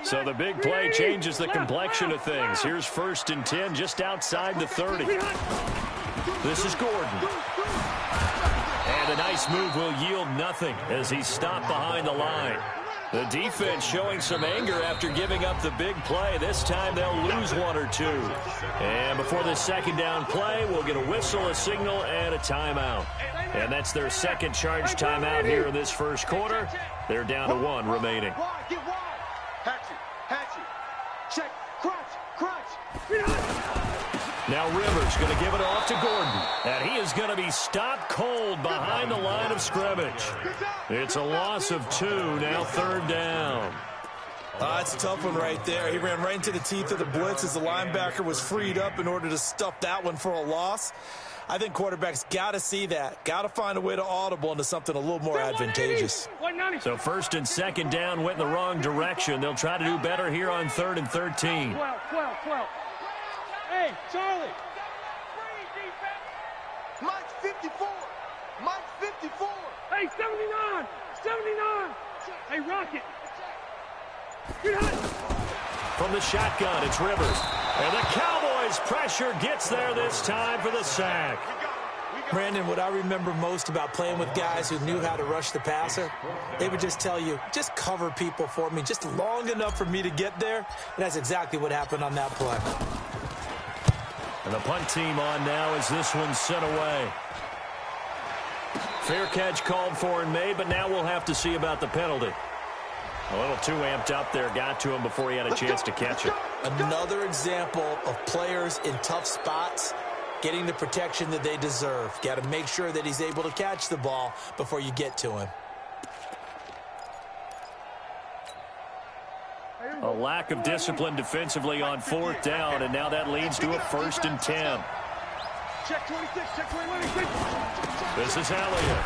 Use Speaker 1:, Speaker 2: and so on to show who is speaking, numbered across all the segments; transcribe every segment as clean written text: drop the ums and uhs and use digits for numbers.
Speaker 1: So the big play changes the complexion of things. Here's 1st and 10 just outside the 30. This is Gordon. And a nice move will yield nothing as he's stopped behind the line. The defense showing some anger after giving up the big play. This time they'll lose 1 or 2. And before this 2nd down play, we'll get a whistle, a signal, and a timeout. And that's their 2nd charge timeout here in this 1st quarter. They're down to 1 remaining.
Speaker 2: Check, crunch.
Speaker 1: Now Rivers going to give it off to Gordon. And he is going to be stopped cold behind the line of scrimmage. It's a loss of 2, now 3rd down.
Speaker 3: It's a tough one right there. He ran right into the teeth of the blitz as the linebacker was freed up in order to stuff that one for a loss. I think quarterbacks got to see that. Got to find a way to audible into something a little more advantageous.
Speaker 1: So 1st and 2nd down went in the wrong direction. They'll try to do better here on 3rd and 13.
Speaker 2: 12. Hey, Charlie. Mike's 54. Hey, 79. Hey, Rocket.
Speaker 1: From the shotgun, it's Rivers. And the Cowboys' pressure gets there this time for the sack.
Speaker 3: Brandon, what I remember most about playing with guys who knew how to rush the passer, they would just tell you, just cover people for me, just long enough for me to get there. And that's exactly what happened on that play.
Speaker 1: And the punt team on now as this one's sent away. Fair catch called for and made, but now we'll have to see about the penalty. A little too amped up there, got to him before he had a chance to catch it.
Speaker 3: Another example of players in tough spots getting the protection that they deserve. Got to make sure that he's able to catch the ball before you get to him.
Speaker 1: A lack of discipline defensively on 4th down, and now that leads to a 1st and 10.
Speaker 2: Check 26, check 26.
Speaker 1: This is Elliott.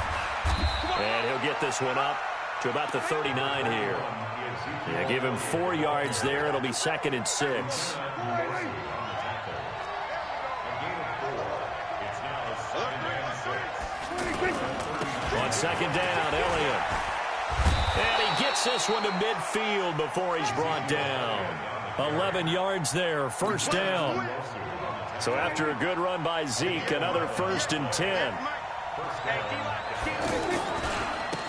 Speaker 1: And he'll get this one up to about the 39 here. Yeah, give him 4 yards there. It'll be 2nd and 6. On 2nd down, Elliott. And he gets this one to midfield before he's brought down. 11 yards there, 1st down. So after a good run by Zeke, another 1st and 10.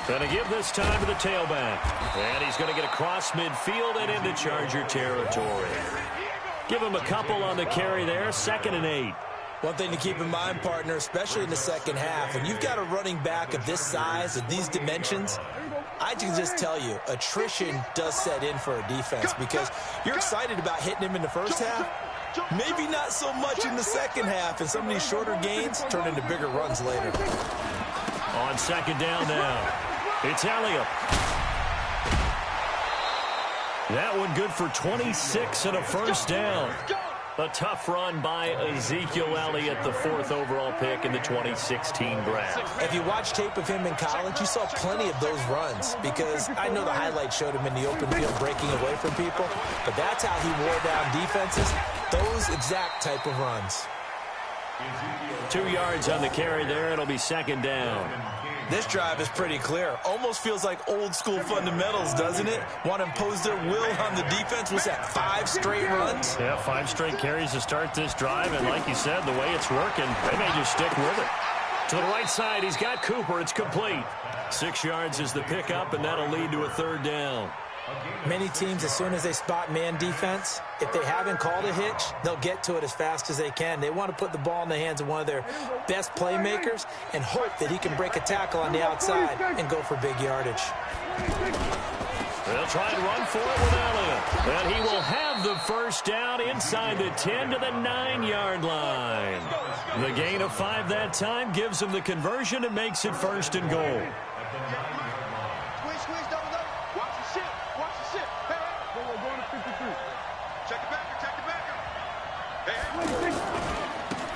Speaker 1: Going to give this time to the tailback. And he's going to get across midfield and into Charger territory. Give him a couple on the carry there, 2nd and 8.
Speaker 3: One thing to keep in mind, partner, especially in the 2nd half, when you've got a running back of this size, of these dimensions, I can just tell you, attrition does set in for a defense because you're excited about hitting him in the 1st half. Maybe not so much in the 2nd half, and some of these shorter gains turn into bigger runs later.
Speaker 1: On 2nd down now, it's Elliott. That one good for 26 and a 1st down. A tough run by Ezekiel Elliott, the 4th overall pick in the 2016 draft.
Speaker 3: If you watch tape of him in college, you saw plenty of those runs because I know the highlights showed him in the open field breaking away from people, but that's how he wore down defenses, those exact type of runs.
Speaker 1: 2 yards on the carry there. It'll be 2nd down.
Speaker 3: This drive is pretty clear. Almost feels like old school fundamentals, doesn't it? Want to impose their will on the defense. Was that 5 straight runs?
Speaker 1: Yeah, 5 straight carries to start this drive. And like you said, the way it's working, they may just stick with it. To the right side, he's got Cooper. It's complete. 6 yards is the pickup, and that'll lead to a 3rd down.
Speaker 3: Many teams, as soon as they spot man defense, if they haven't called a hitch, they'll get to it as fast as they can. They want to put the ball in the hands of one of their best playmakers and hope that he can break a tackle on the outside and go for big yardage.
Speaker 1: They'll try and run for it with Elliott. And he will have the 1st down inside the 10 to the 9-yard line. The gain of 5 that time gives him the conversion and makes it 1st and goal.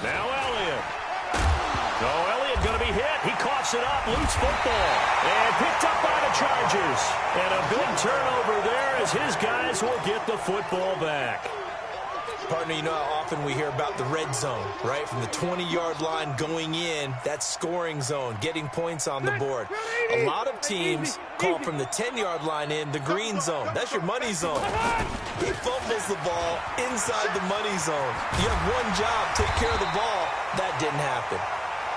Speaker 1: Now Elliott. Oh, Elliott going to be hit. He coughs it up. Loose football. And picked up by the Chargers. And a big turnover there as his guys will get the football back.
Speaker 3: Partner, you know how often we hear about the red zone, right? From the 20-yard line going in, that's scoring zone, getting points on the board. A lot of teams call from the 10-yard line in the green zone. That's your money zone. He fumbles the ball inside the money zone. You have one job, take care of the ball. That didn't happen.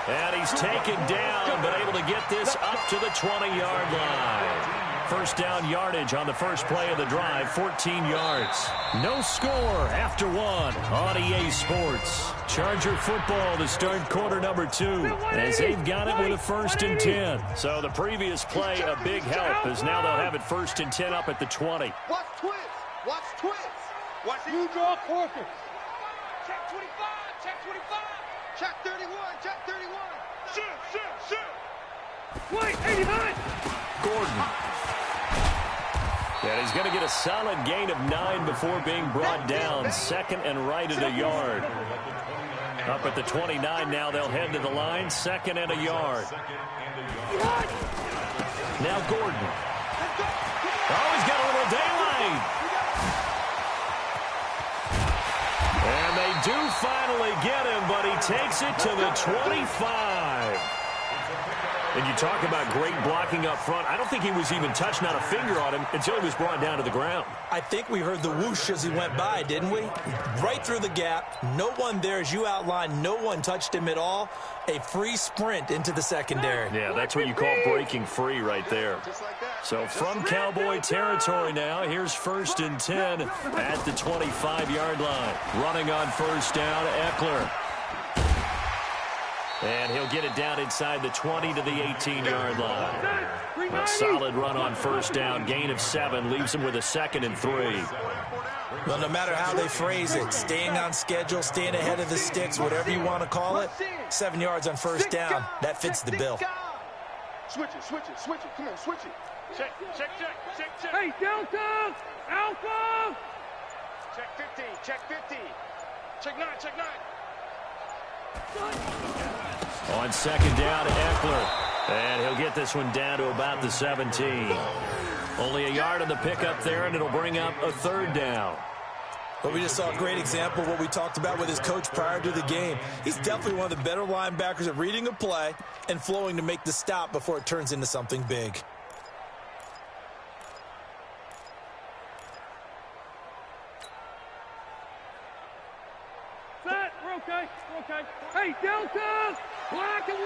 Speaker 1: And he's taken down, but able to get this up to the 20-yard line. First down yardage on the first play of the drive, 14 yards. No score after one on EA Sports. Charger football to start quarter number 2 as they've got it with a 1st and 10. So the previous play, a big help, as now they'll have it 1st and 10 up at the 20.
Speaker 2: Watch twist. Watch twist. Watch you draw corpus. Check 25. Check 25. Check 31. Check 31. Shoot. Wait, 89.
Speaker 1: Gordon. And he's going to get a solid gain of 9 before being brought down. 2nd and right at a yard. Up at the 29 now, they'll head to the line. 2nd and a yard. Now Gordon. Oh, he's got a little daylight. And they do finally get him, but he takes it to the 25. And you talk about great blocking up front. I don't think he was even touched, not a finger on him, until he was brought down to the ground.
Speaker 3: I think we heard the whoosh as he went by, didn't we? Right through the gap. No one there, as you outlined. No one touched him at all. A free sprint into the secondary.
Speaker 1: Yeah, that's what you call breaking free right there. So from Cowboy territory now, here's 1st and 10 at the 25-yard line. Running on first down, Eckler. And he'll get it down inside the 20 to the 18-yard line. A solid run on first down. Gain of 7 leaves him with a 2nd and 3.
Speaker 3: Well, no matter how they phrase it, staying on schedule, staying ahead of the sticks, whatever you want to call it, 7 yards on first down, that fits the bill.
Speaker 2: Switch it. Come on, switch it. Check. Hey, Delta! Alpha! Check 50. Check 9.
Speaker 1: On 2nd down, Eckler. And he'll get this one down to about the 17. Only a yard on the pickup there, and it'll bring up a 3rd down.
Speaker 3: But we just saw a great example of what we talked about with his coach prior to the game. He's definitely one of the better linebackers at reading a play and flowing to make the stop before it turns into something big.
Speaker 2: Okay. Hey, Delta! Black 11!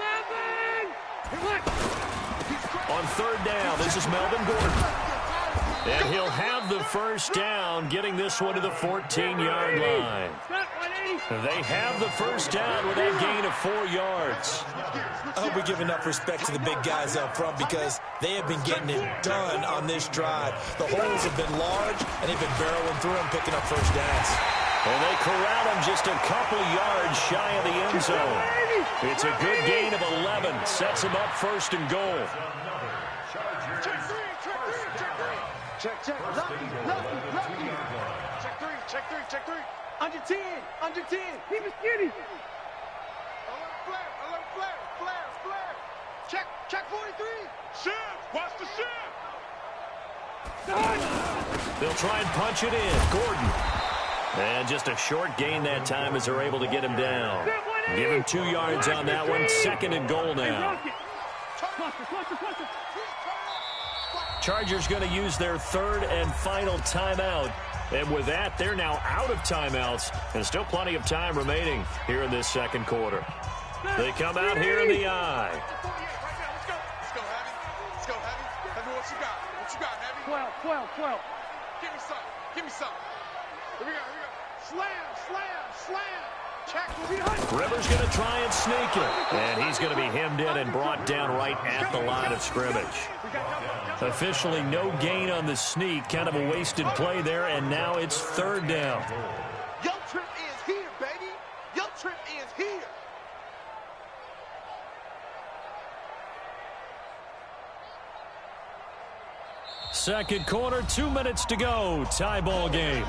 Speaker 1: On 3rd down, this is Melvin Gordon. And he'll have the first down, getting this one to the 14-yard line. They have the first down with that gain of 4 yards.
Speaker 3: I hope we give enough respect to the big guys up front because they have been getting it done on this drive. The holes have been large, and they've been barreling through them, picking up first downs.
Speaker 1: And they corral him just a couple yards shy of the end zone. It's a good gain of 11. Sets him up 1st and goal.
Speaker 2: Check. Lucky. Check 3. Under 10. Keep it skinny. Alert flare. Check 43. Shift. Watch the shift.
Speaker 1: They'll try and punch it in. Gordon. And just a short gain that time as they're able to get him down. Give him 2 yards on that one. 2nd and goal now. Chargers going to use their 3rd and final timeout. And with that, they're now out of timeouts. And still plenty of time remaining here in this 2nd quarter. They come out here in the eye.
Speaker 2: Let's go, Heavy. Heavy, what you got, Heavy? 12. Give me some. Here we go. Slam. Check.
Speaker 1: Rivers going to try and sneak it. And he's going to be hemmed in and brought down right at the line of scrimmage. Officially no gain on the sneak. Kind of a wasted play there, and now it's 3rd down.
Speaker 2: Your trip is here, baby. Your trip is here.
Speaker 1: Second quarter, 2 minutes to go. Tie ball game.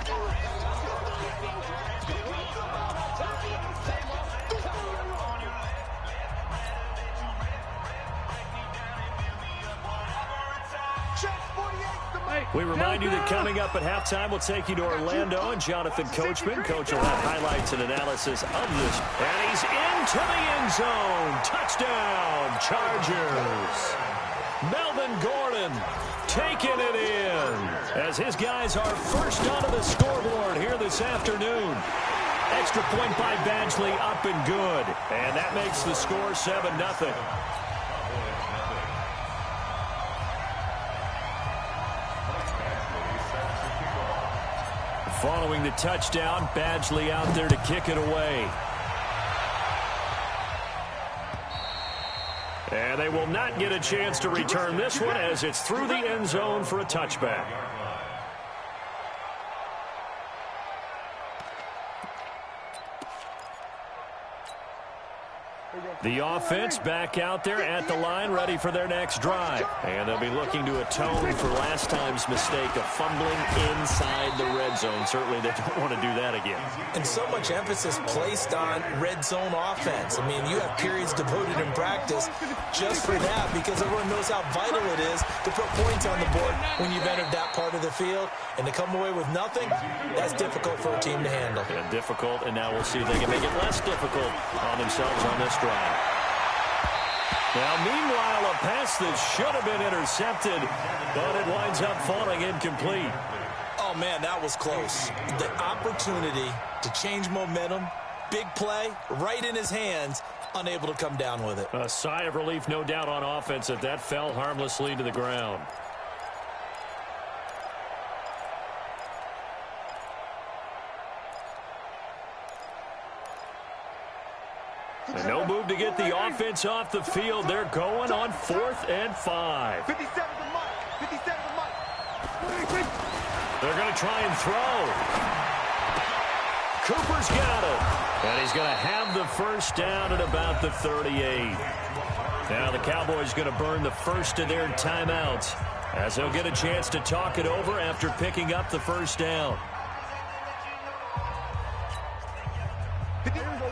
Speaker 1: We remind you that coming up at halftime, we'll take you to Orlando and Jonathan Coachman. Coach will have highlights and analysis of this. And he's into the end zone. Touchdown, Chargers. Melvin Gordon taking it in as his guys are first onto the scoreboard here this afternoon. Extra point by Badgley, up and good. And that makes the score 7-0. Following the touchdown, Badgley out there to kick it away. And they will not get a chance to return this one as it's through the end zone for a touchback. The offense back out there at the line, ready for their next drive. And they'll be looking to atone for last time's mistake of fumbling inside the red zone. Certainly they don't want to do that again.
Speaker 3: And so much emphasis placed on red zone offense. I mean, you have periods devoted in practice just for that because everyone knows how vital it is to put points on the board when you've entered that part of the field. And to come away with nothing, that's difficult for a team to handle.
Speaker 1: And difficult, and now we'll see if they can make it less difficult on themselves on this drive. Now, meanwhile, a pass that should have been intercepted, but it winds up falling incomplete.
Speaker 3: Oh, man, that was close. The opportunity to change momentum, big play, right in his hands, unable to come down with it.
Speaker 1: A sigh of relief, no doubt, on offense that fell harmlessly to the ground. And no move to get the offense off the field. They're going on 4th and 5.
Speaker 2: 57 to Mike. 57 to Mike.
Speaker 1: They're going to try and throw. Cooper's got it. And he's going to have the first down at about the 38. Now the Cowboys going to burn the first of their timeouts as they'll get a chance to talk it over after picking up the first down.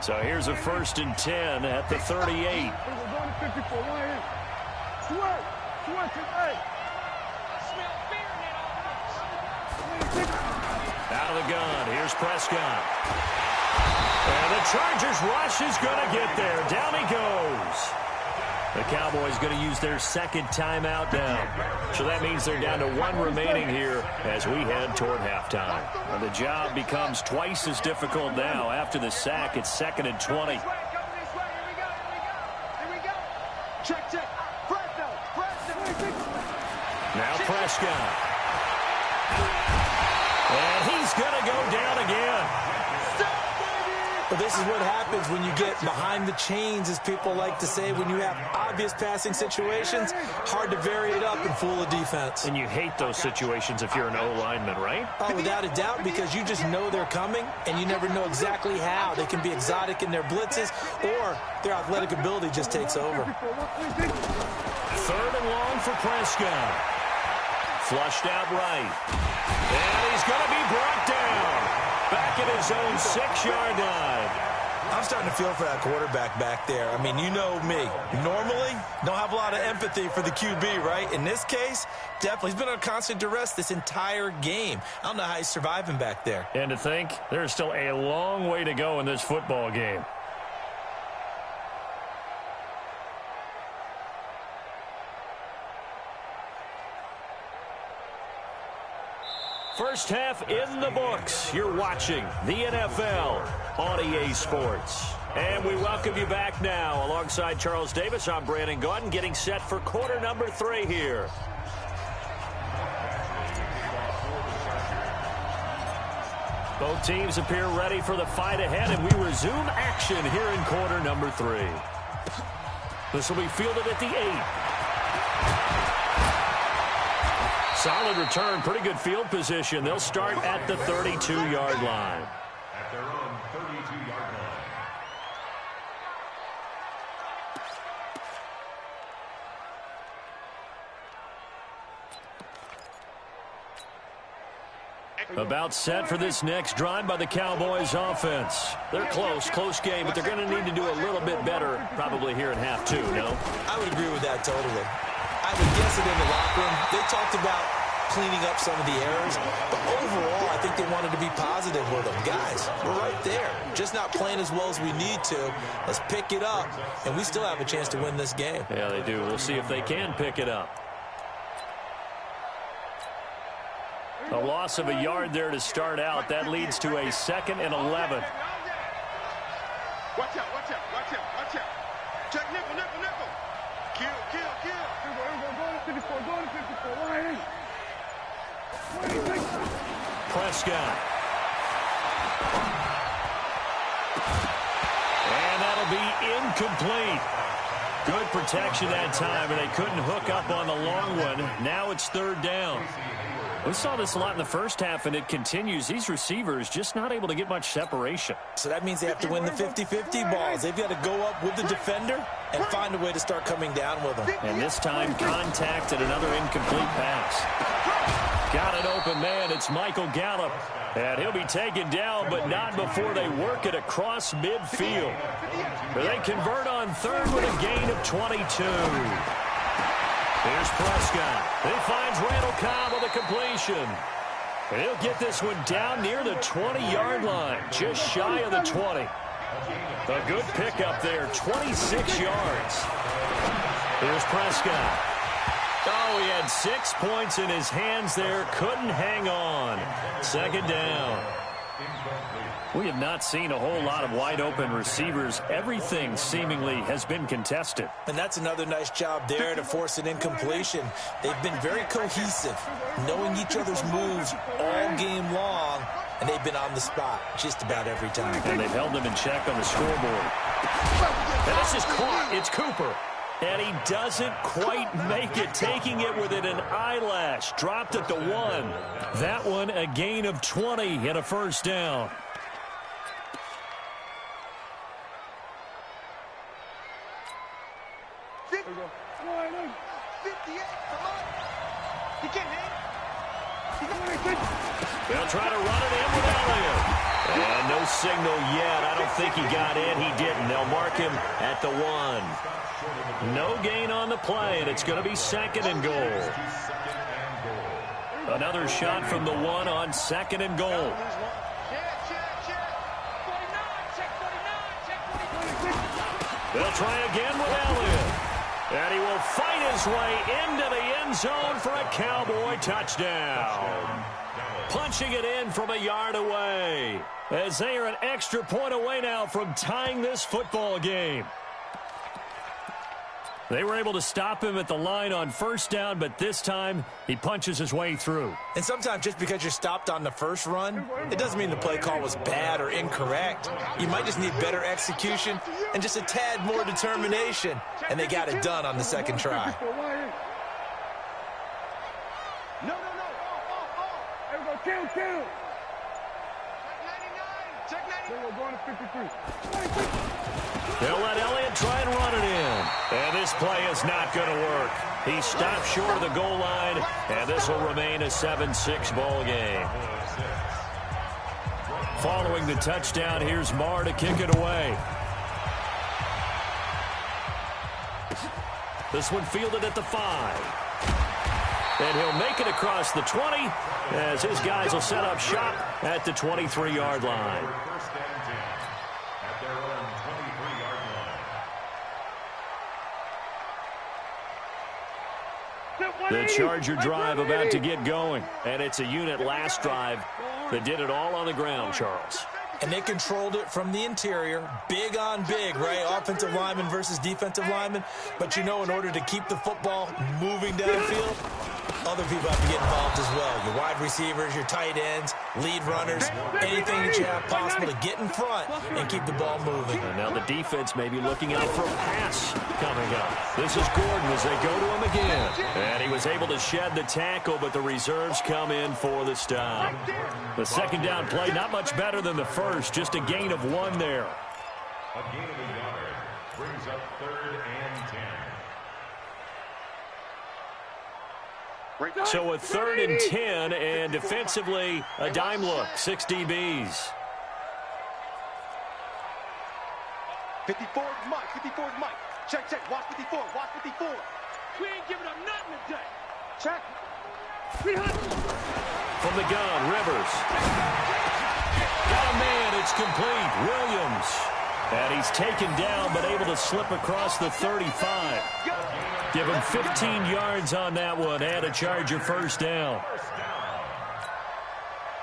Speaker 1: So here's a 1st and 10 at the 38. Out of the gun, here's Prescott. And the Chargers rush is going to get there. Down he goes. The Cowboys going to use their second timeout now. So that means they're down to 1 remaining here as we head toward halftime. And the job becomes twice as difficult now. After the sack, it's 2nd and 20.
Speaker 2: Here we go. Check.
Speaker 1: Now Prescott. And he's going to go down again.
Speaker 3: But this is what happens when you get behind the chains, as people like to say. When you have obvious passing situations, hard to vary it up and fool a defense.
Speaker 1: And you hate those situations if you're an O-lineman, right?
Speaker 3: Oh, without a doubt, because you just know they're coming, and you never know exactly how. They can be exotic in their blitzes, or their athletic ability just takes over.
Speaker 1: 3rd and long for Prescott. Flushed out right. And he's going to be brought down. Back at his own 6-yard line.
Speaker 3: I'm starting to feel for that quarterback back there. I mean, you know me. Normally, don't have a lot of empathy for the QB, right? In this case, definitely. He's been under constant duress this entire game. I don't know how he's surviving back there.
Speaker 1: And to think, there's still a long way to go in this football game. First half in the books. You're watching the NFL on EA Sports. And we welcome you back now. Alongside Charles Davis, I'm Brandon Gaudin, getting set for quarter number 3 here. Both teams appear ready for the fight ahead, and we resume action here in quarter number 3. This will be fielded at the 8. Solid return, pretty good field position. They'll start at the 32-yard line.
Speaker 4: At their own 32-yard line.
Speaker 1: About set for this next drive by the Cowboys offense. They're close game, but they're going to need to do a little bit better probably here in half 2, no?
Speaker 3: I would agree with that totally. I would guess it in the locker room. They talked about cleaning up some of the errors. But overall, I think they wanted to be positive with them. Guys, we're right there. Just not playing as well as we need to. Let's pick it up, and we still have a chance to win this game.
Speaker 1: Yeah, they do. We'll see if they can pick it up. A loss of a yard there to start out. That leads to a 2nd and 11.
Speaker 2: Watch out, watch out, watch out, watch out. Check nickel, nickel, nickel. Kill, kill, kill.
Speaker 1: Prescott. And that'll be incomplete. Good protection that time, and they couldn't hook up on the long one. Now it's 3rd down. We saw this a lot in the first half, and it continues. These receivers just not able to get much separation.
Speaker 3: So that means they have to win the 50-50 balls. They've got to go up with the defender and find a way to start coming down with them.
Speaker 1: And this time, contact and another incomplete pass. Got an open man. It's Michael Gallup. And he'll be taken down, but not before they work it across midfield. They convert on 3rd with a gain of 22. Here's Prescott. He finds Randall Cobb with a completion. And he'll get this one down near the 20-yard line, just shy of the 20. A good pickup there, 26 yards. Here's Prescott. Oh, he had 6 points in his hands there, couldn't hang on. 2nd down. We have not seen a whole lot of wide-open receivers. Everything seemingly has been contested.
Speaker 3: And that's another nice job there to force an incompletion. They've been very cohesive, knowing each other's moves all game long, and they've been on the spot just about every time.
Speaker 1: And they've held them in check on the scoreboard. And this is caught. It's Cooper. And he doesn't quite make it, taking it within an eyelash. Dropped at the 1. That one a gain of 20 and a 1st down. They'll try to run it in with Elliott. And no signal yet. I don't think he got in. He didn't. They'll mark him at the 1. No gain on the play, and it's going to be 2nd and goal. Another shot from the 1 on 2nd and goal. They'll try again with Elliott. And he will fight his way into the end zone for a Cowboy touchdown. Punching it in from a yard away, as they are an extra point away now from tying this football game. They were able to stop him at the line on 1st down, but this time he punches his way through.
Speaker 3: And sometimes just because you're stopped on the first run, it doesn't mean the play call was bad or incorrect. You might just need better execution and just a tad more determination, and they got it done on the 2nd try.
Speaker 2: No. Kill. Check 99. We're going to 53.
Speaker 1: They'll let Elliott try and run it in. And this play is not going to work. He stopped short of the goal line, and this will remain a 7-6 ball game. Following the touchdown, here's Marr to kick it away. This one fielded at the 5. And he'll make it across the 20 as his guys will set up shop at the 23-yard line.
Speaker 4: First and 10 at their own 23-yard line.
Speaker 1: The Charger drive about to get going. And it's a unit last drive that did it all on the ground, Charles.
Speaker 3: And they controlled it from the interior, big on big, right? Offensive lineman versus defensive lineman. But you know, in order to keep the football moving downfield, other people have to get involved as well. Your wide receivers, your tight ends, lead runners, anything that you have possible to get in front and keep the ball moving.
Speaker 1: And now the defense may be looking out for a pass coming up. This is Gordon as they go to him again. And he was able to shed the tackle, but the reserves come in for the stop. The 2nd down play, not much better than the first, just a gain of 1 there.
Speaker 4: A gain of a yard brings up 3rd and 10.
Speaker 1: So a 3rd and 10, and defensively, a dime look, 6 DBs.
Speaker 2: 54 is Mike, 54 is Mike. Check, watch 54, watch 54. We ain't giving up nothing today. Check.
Speaker 1: From the gun, Rivers. Got a man, it's complete. Williams. And he's taken down, but able to slip across the 35. Give him 15 yards on that one, and a Charger first down.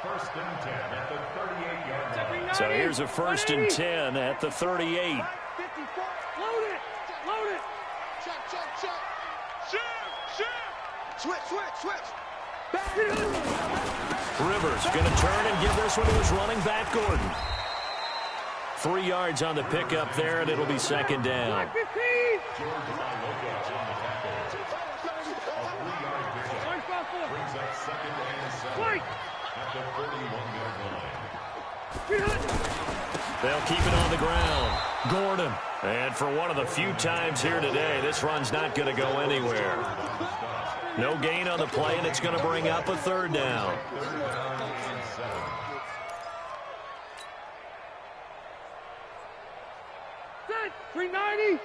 Speaker 4: First and 10 at the 38-yard line.
Speaker 1: So here's a first and 10 at the 38.
Speaker 2: Load it. Load it. Check, check, check. Switch.
Speaker 1: Rivers going to turn and give this one to his running back, Gordon. 3 yards on the pickup there, and it'll be second down.
Speaker 4: Brings up second and 7 at the 41-yard line.
Speaker 1: They'll keep it on the ground. Gordon. And for one of the few times here today, this run's not going to go anywhere. No gain on the play, and it's going to bring up a third down.
Speaker 2: 390.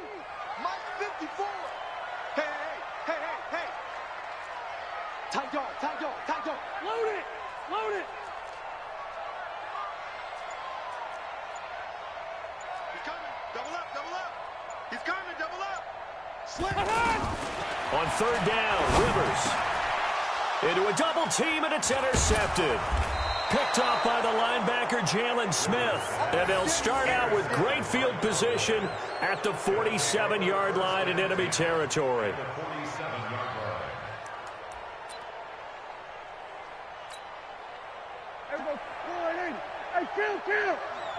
Speaker 2: Mike 54. Hey. Tight dog. Load it. He's coming. Double up. He's coming. Double up. Slip.
Speaker 1: On third down, Rivers. Into a double team, and it's intercepted. Picked off by the linebacker, Jalen Smith. And they'll start out with great field position at the 47-yard line in enemy territory.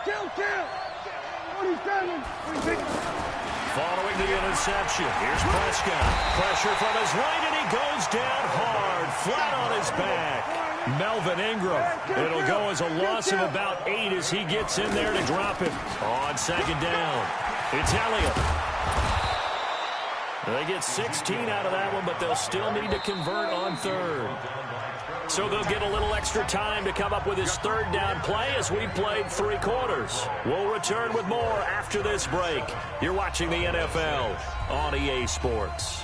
Speaker 2: Kill. 47.
Speaker 1: Following the interception, here's Prescott. Pressure from his right, and he goes down hard, flat on his back. Melvin Ingram. It'll go as a loss of about 8 as he gets in there to drop him. On second down, it's Elliott. They get 16 out of that one, but they'll still need to convert on third. So they'll get a little extra time to come up with his third down play as we played 3 quarters. We'll return with more after this break. You're watching the NFL on EA Sports.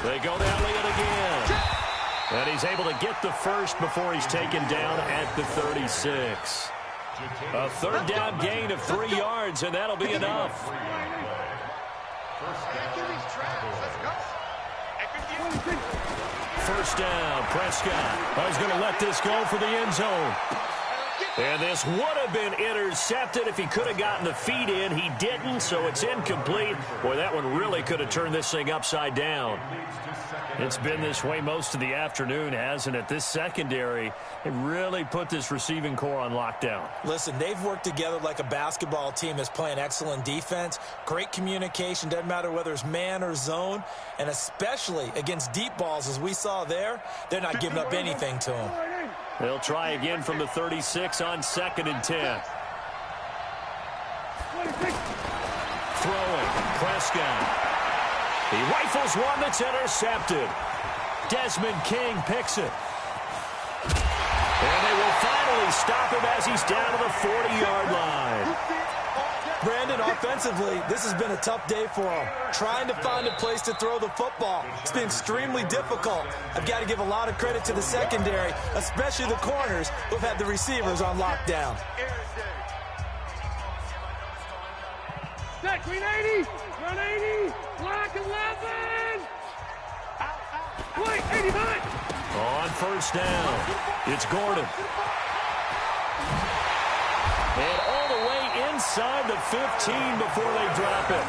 Speaker 1: They go to Elliott again. And he's able to get the first before he's taken down at the 36. A third down gain of 3 yards, and that'll be enough. First down, Prescott. I was going to let this go for the end zone. And this would have been intercepted if he could have gotten the feet in. He didn't, so it's incomplete. Boy, that one really could have turned this thing upside down. It's been this way most of the afternoon, hasn't it? This secondary, it really put this receiving core on lockdown.
Speaker 3: Listen, they've worked together like a basketball team that's playing excellent defense. Great communication, doesn't matter whether it's man or zone. And especially against deep balls, as we saw there, they're not giving up anything to them.
Speaker 1: They'll try again from the 36 on second and 10. Throwing, Prescott. He rifles one that's intercepted. Desmond King picks it. And they will finally stop him as he's down to the 40-yard line.
Speaker 3: Brandon, offensively, this has been a tough day for him. Trying to find a place to throw the football. It's been extremely difficult. I've got to give a lot of credit to the secondary, especially the corners who've had the receivers on lockdown.
Speaker 2: Set, 380, 180, block 11. Wait, 89.
Speaker 1: On first down, it's Gordon. And all the way inside the 15 before they drop it.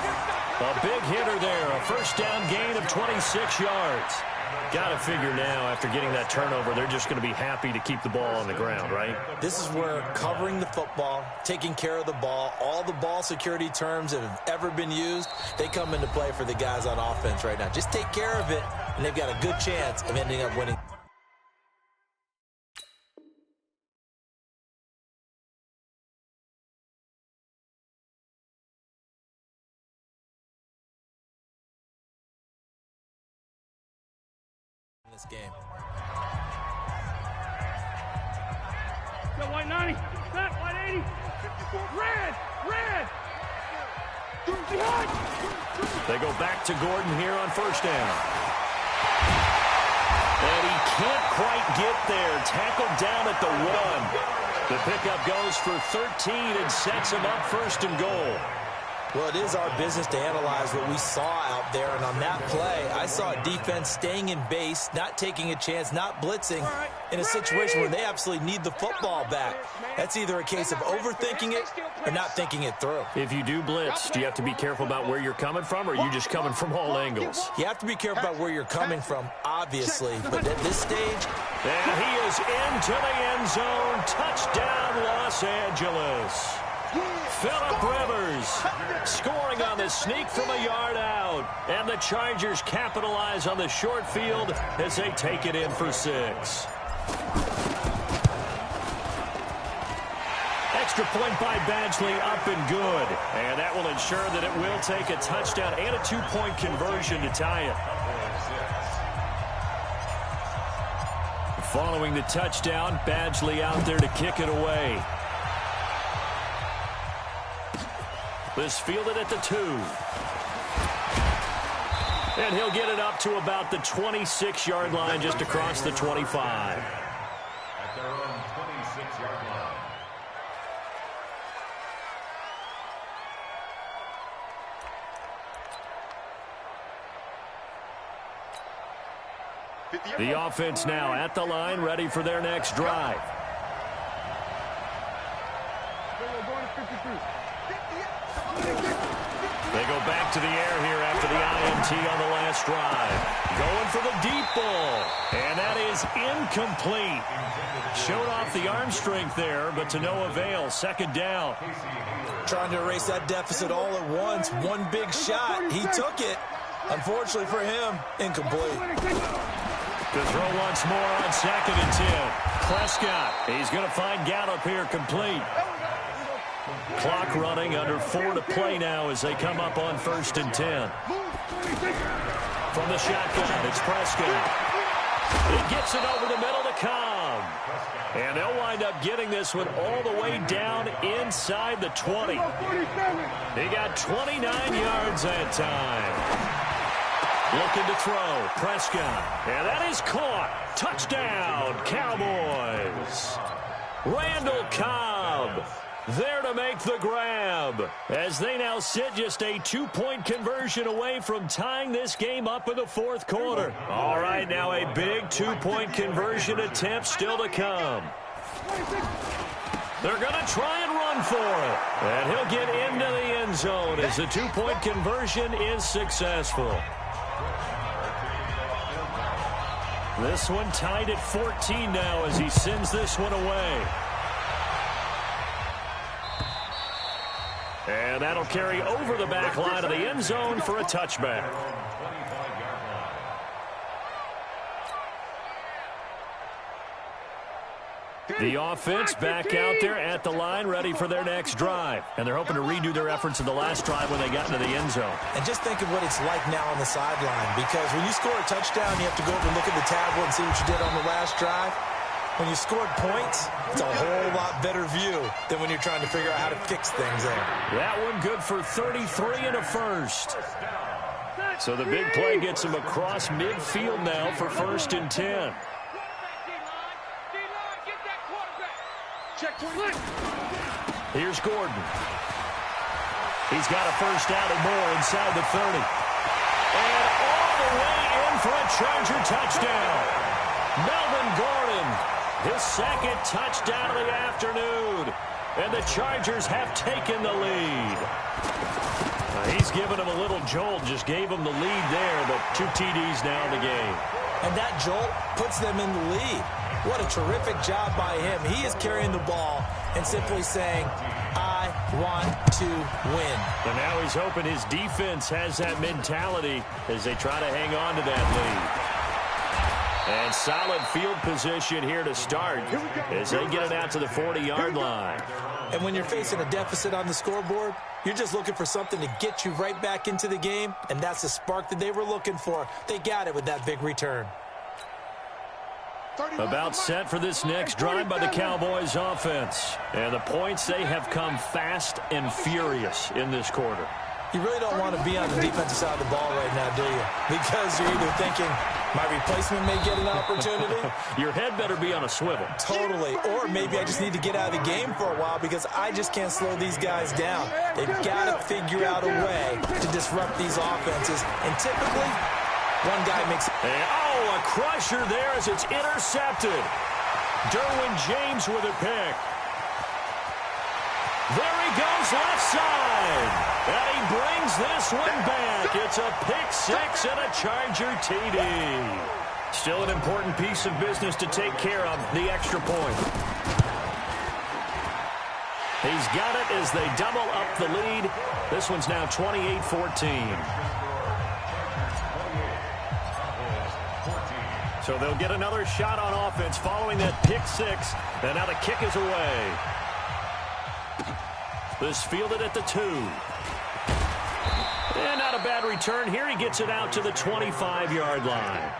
Speaker 1: A big hitter there, a first down gain of 26 yards. Got to figure now, after getting that turnover, they're just going to be happy to keep the ball on the ground, right?
Speaker 3: This is where covering the football, taking care of the ball, all the ball security terms that have ever been used, they come into play for the guys on offense right now. Just take care of it, and they've got a good chance of ending up winning. this game.
Speaker 2: Got white 90. Set, white 80. 54. Red.
Speaker 1: They go back to Gordon here on first down. And he can't quite get there. Tackled down at the 1. The pickup goes for 13 and sets him up first and goal.
Speaker 3: Well, it is our business to analyze what we saw out there, and on that play, I saw a defense staying in base, not taking a chance, not blitzing in a situation where they absolutely need the football back. That's either a case of overthinking it or not thinking it through.
Speaker 1: If you do blitz, do you have to be careful about where you're coming from, or are you just coming from all angles?
Speaker 3: You have to be careful about where you're coming from, obviously, but at this stage...
Speaker 1: And he is into the end zone. Touchdown, Los Angeles. Phillip Rivers scoring on the sneak from a yard out. And the Chargers capitalize on the short field as they take it in for 6. Extra point by Badgley, up and good. And that will ensure that it will take a touchdown and a 2-point conversion to tie it. Following the touchdown, Badgley out there to kick it away. This fielded at the 2. And he'll get it up to about the 26-yard line, just across the 25.
Speaker 4: At their own 26-yard line.
Speaker 1: The offense now at the line, ready for their next drive. They go back to the air here after the INT on the last drive. Going for the deep ball. And that is incomplete. Showed off the arm strength there, but to no avail. Second down.
Speaker 3: Trying to erase that deficit all at once. One big shot. He took it. Unfortunately for him, incomplete.
Speaker 1: To throw once more on 2nd and 10. Prescott, he's going to find Gallup here complete. Clock running, under 4 to play now as they come up on 1st and 10. From the shotgun, it's Prescott. He gets it over the middle to Cobb. And they'll wind up getting this one all the way down inside the 20. He got 29 yards that time. Looking to throw, Prescott. And that is caught. Touchdown, Cowboys. Randall Cobb there to make the grab, as they now sit just a 2-point conversion away from tying this game up in the 4th quarter. All right, now a big 2-point conversion attempt still to come. They're going to try and run for it. And he'll get into the end zone as the 2-point conversion is successful. This one tied at 14 now as he sends this one away. And that'll carry over the back line of the end zone for a touchback. The offense back out there at the line, ready for their next drive. And they're hoping to redo their efforts in the last drive when they got into the end zone.
Speaker 3: And just think of what it's like now on the sideline, because when you score a touchdown, you have to go over and look at the tablet and see what you did on the last drive. When you scored points, it's a whole lot better view than when you're trying to figure out how to fix things there.
Speaker 1: That one good for 33 and a first. So the big play gets him across midfield now for 1st and 10. Here's Gordon. He's got a first down and more inside the 30. And all the way in for a Charger touchdown. Melvin Gordon, his 2nd touchdown of the afternoon. And the Chargers have taken the lead. He's given him a little jolt, just gave him the lead there, but 2 TDs now in the game.
Speaker 3: And that jolt puts them in the lead. What a terrific job by him. He is carrying the ball and simply saying, I want to win.
Speaker 1: And now he's hoping his defense has that mentality as they try to hang on to that lead. And solid field position here to start as they get it out to the 40-yard line.
Speaker 3: And when you're facing a deficit on the scoreboard, you're just looking for something to get you right back into the game, and that's the spark that they were looking for. They got it with that big return.
Speaker 1: About set for this next drive by the Cowboys offense. And the points, they have come fast and furious in this quarter.
Speaker 3: You really don't want to be on the defensive side of the ball right now, do you? Because you're either thinking, my replacement may get an opportunity.
Speaker 1: Your head better be on a swivel.
Speaker 3: Totally. Or maybe I just need to get out of the game for a while because I just can't slow these guys down. They've got to figure out a way to disrupt these offenses. And typically, one guy makes it.
Speaker 1: Oh, a crusher there as it's intercepted. Derwin James with a pick. There he goes left side. And he brings this one back. It's a pick six and a Charger TD. Still an important piece of business to take care of, the extra point. He's got it as they double up the lead. This one's now 28-14. So they'll get another shot on offense following that pick six. And now the kick is away. This fielded at the 2. And not a bad return here. He gets it out to the 25-yard line.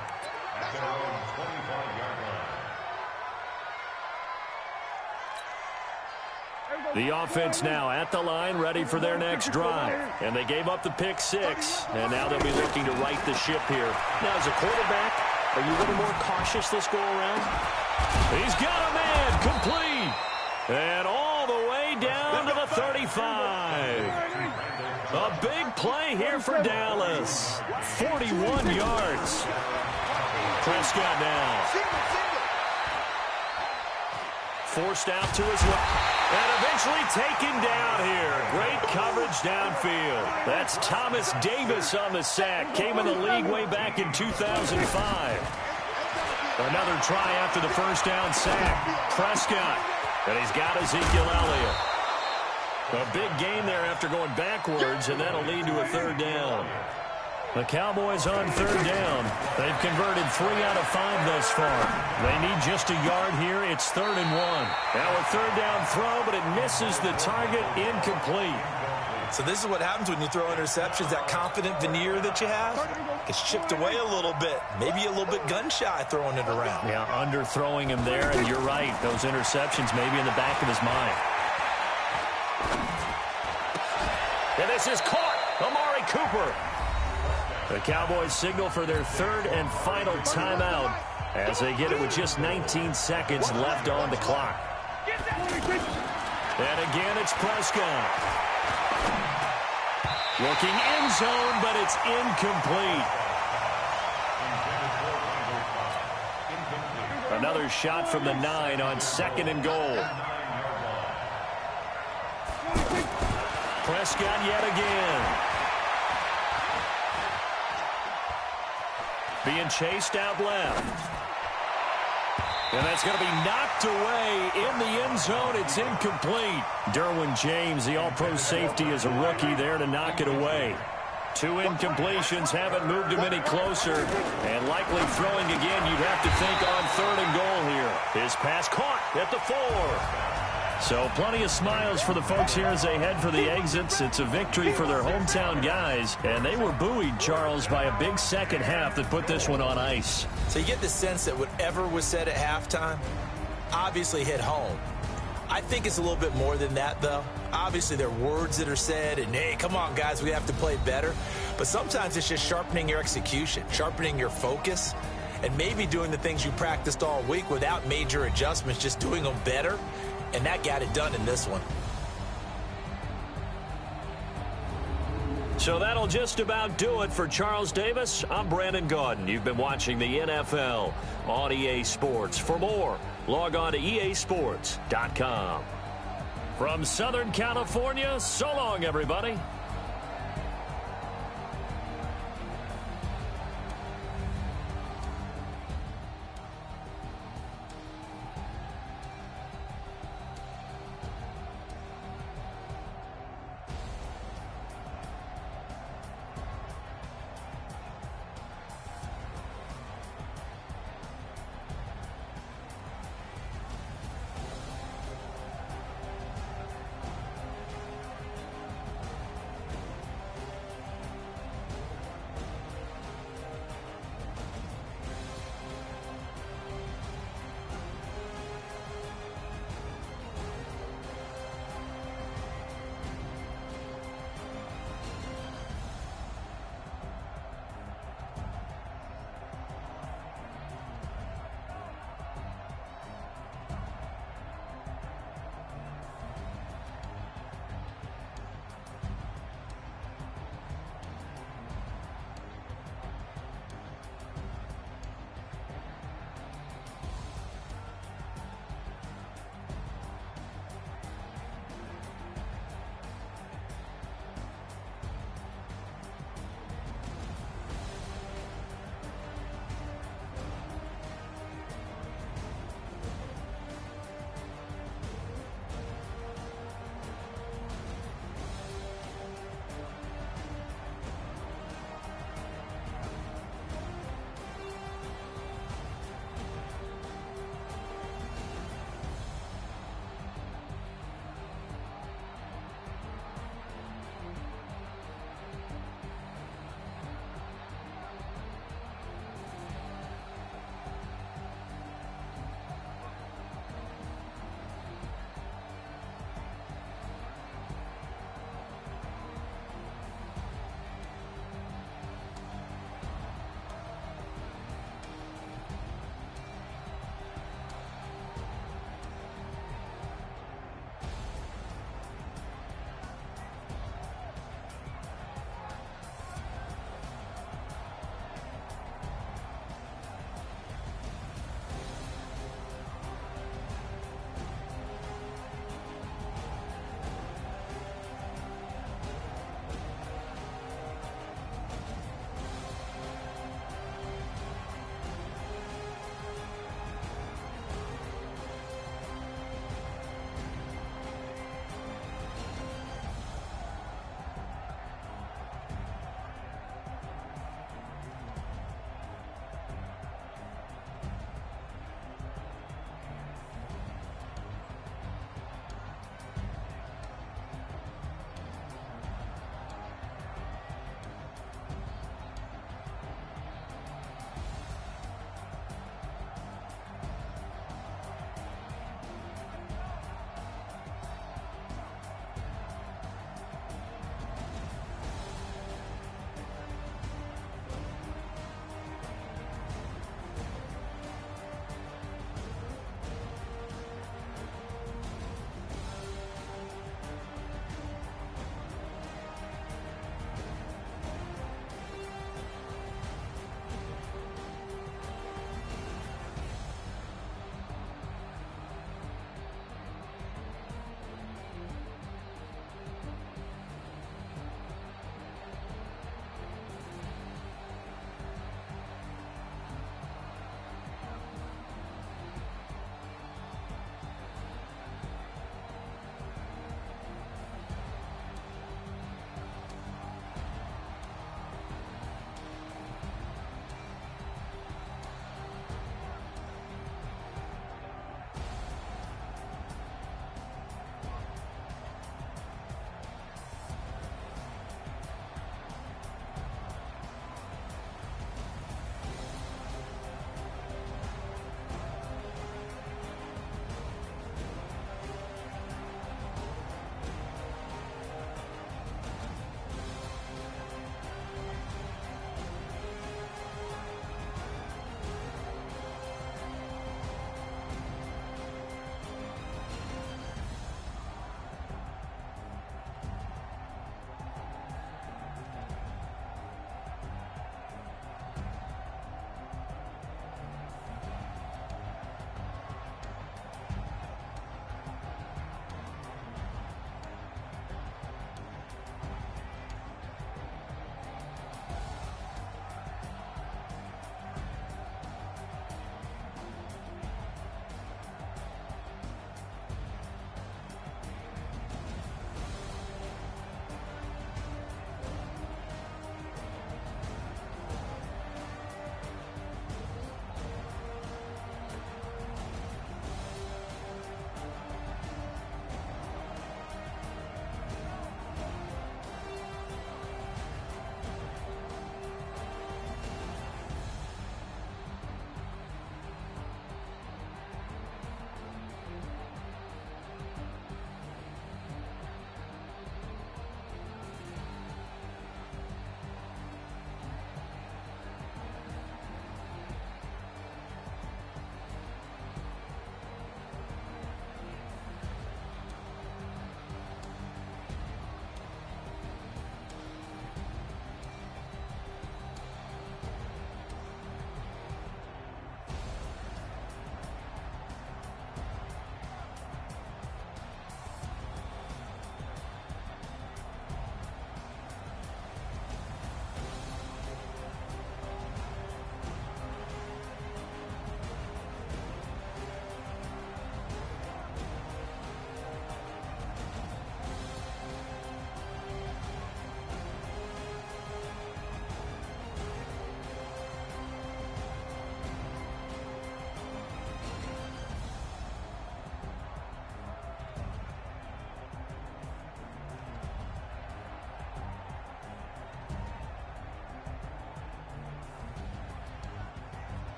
Speaker 1: The offense now at the line, ready for their next drive. And they gave up the pick six. And now they'll be looking to right the ship here. Now, as a quarterback, are you a little more cautious this go-around? He's got a man complete. And all the way down to the 35. A big play here for Dallas. 41 yards. Prescott now. Forced out to his left. And eventually taken down here. Great coverage downfield. That's Thomas Davis on the sack. Came in the league way back in 2005. Another try after the first down sack. Prescott. And he's got Ezekiel Elliott. A big gain there after going backwards, and that'll lead to a third down. The Cowboys on third down. They've converted 3 out of 5 thus far. They need just a yard here. It's 3rd and 1. Now a third down throw, but it misses the target, incomplete.
Speaker 3: So this is what happens when you throw interceptions. That confident veneer that you have gets chipped away a little bit. Maybe a little bit gun-shy throwing it around.
Speaker 1: Yeah, underthrowing him there, and you're right. Those interceptions maybe in the back of his mind. And this is caught. Amari Cooper. The Cowboys signal for their third and final timeout as they get it with just 19 seconds left on the clock. And again, it's Prescott. Looking end zone, but it's incomplete. Another shot from the 9 on 2nd and goal. Prescott yet again. Being chased out left. And that's going to be knocked away in the end zone. It's incomplete. Derwin James, the all-pro safety, is a rookie there to knock it away. 2 incompletions haven't moved him any closer. And likely throwing again, you'd have to think on 3rd and goal here. His pass caught at the 4. So plenty of smiles for the folks here as they head for the exits. It's a victory for their hometown guys. And they were buoyed, Charles, by a big second half that put this one on ice.
Speaker 3: So you get the sense that whatever was said at halftime obviously hit home. I think it's a little bit more than that, though. Obviously, there are words that are said, and, hey, come on, guys, we have to play better. But sometimes it's just sharpening your execution, sharpening your focus, and maybe doing the things you practiced all week without major adjustments, just doing them better. And that got it done in this one.
Speaker 1: So that'll just about do it for Charles Davis. I'm Brandon Gaudin. You've been watching the NFL on EA Sports. For more, log on to easports.com. From Southern California, so long, everybody.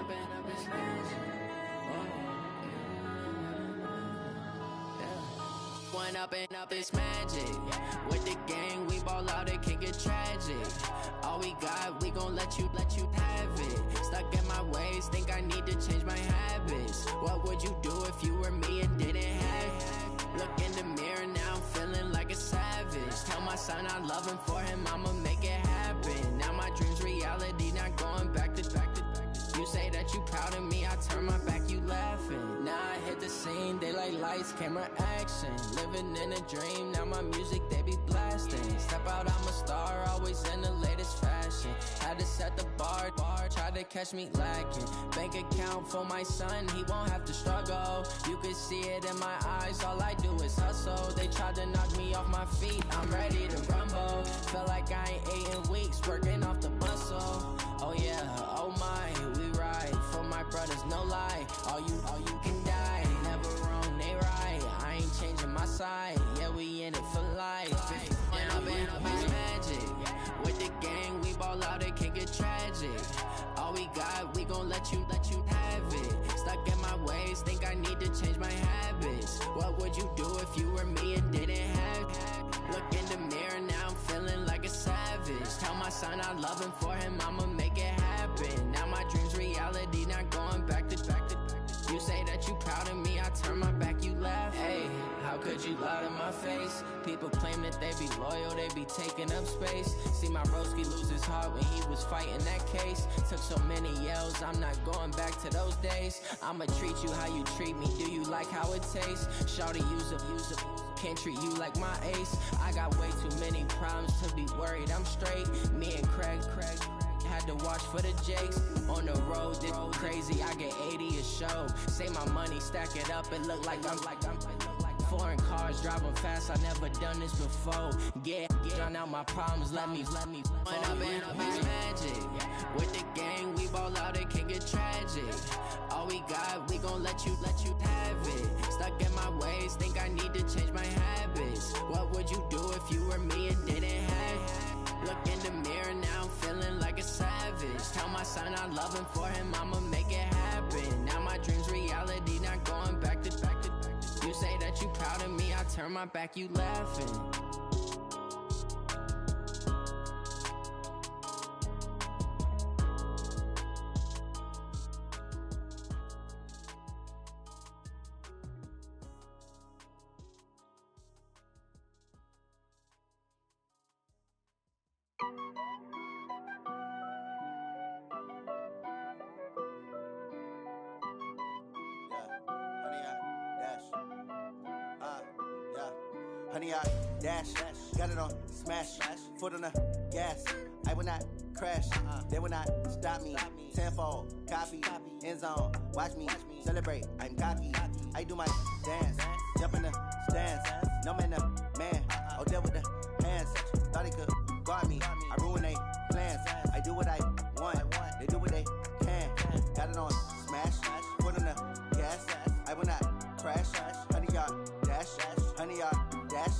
Speaker 5: this magic. One up and up this magic. With the gang, we ball out, it can get tragic. All we got, we gon' let you have it. Stuck in my ways, think I need to change my habits. What would you do if you were me and didn't have it? Look in the mirror, now I'm feeling like a savage. Tell my son I love him, for him I'ma make it happen. Now my dream's reality, not going back to. You say that you proud of me, I turn my back, you laughing. Now I hit the scene, daylight lights, camera action. Living in a dream, now my music, they be blasting. Step out, I'm a star, always in the latest fashion. Had to set the bar, try to catch me lacking. Bank account for my son, he won't have to struggle. You can see it in my eyes, all I do is hustle. They tried to knock me off my feet, I'm ready to rumble. Feel like I ain't ate in weeks, working off the muscle. Oh yeah, oh my, we ride for my brothers, no lie. All you can die, never wrong, they right. I ain't changing my side, yeah, we in it for life. And I've been magic. With the gang, we ball out, it can get tragic. All we got, we gon' let you have it. Stuck in my ways, think I need to change my habits. What would you do if you were me and didn't have it? Look in the mirror, now I'm feeling like a savage. Tell my son I love him, for him I'ma make it happen. Now my dream's reality, not going back to. You say that you proud of me, I turn my back, you laugh. Hey, how could you lie to my face? People claim that they be loyal, they be taking up space. See my broski lose his heart when he was fighting that case. Took so many yells, I'm not going back to those days. I'ma treat you how you treat me, do you like how it tastes? Shawty, use up, can't treat you like my ace. I got way too many problems to be worried, I'm straight. Me and Craig had to watch for the Jakes. On the road, this crazy, I get 80 a show. Say my money, stack it up, it look like I'm foreign cars, driving fast, I never done this before. Get drown out my problems, let me When I've been magic. With the gang, we ball out, it can get tragic. All we got, we gon' let you have it. Stuck in my ways, think I need to change my habits. What would you do if you were me and didn't have it? Look in the mirror, now I'm feeling like a savage. Tell my son I love him, for him I'ma make it happen. Now my dream's reality, not going back to. You say that you proud of me, I turn my back, you laughing.
Speaker 6: Honey, I dash, got it on smash, foot on the gas. I will not crash, they will not stop me. Tenfold, copy, end zone, watch me celebrate. I'm cocky, I do my dance, jump in the stands. No man, the man, oh, there with the hands. Thought he could guard me, I ruin they plans. I do what I want, they do what they can. Got it on smash, foot on the gas. I will not crash, honey, y'all dash, honey, y'all dash,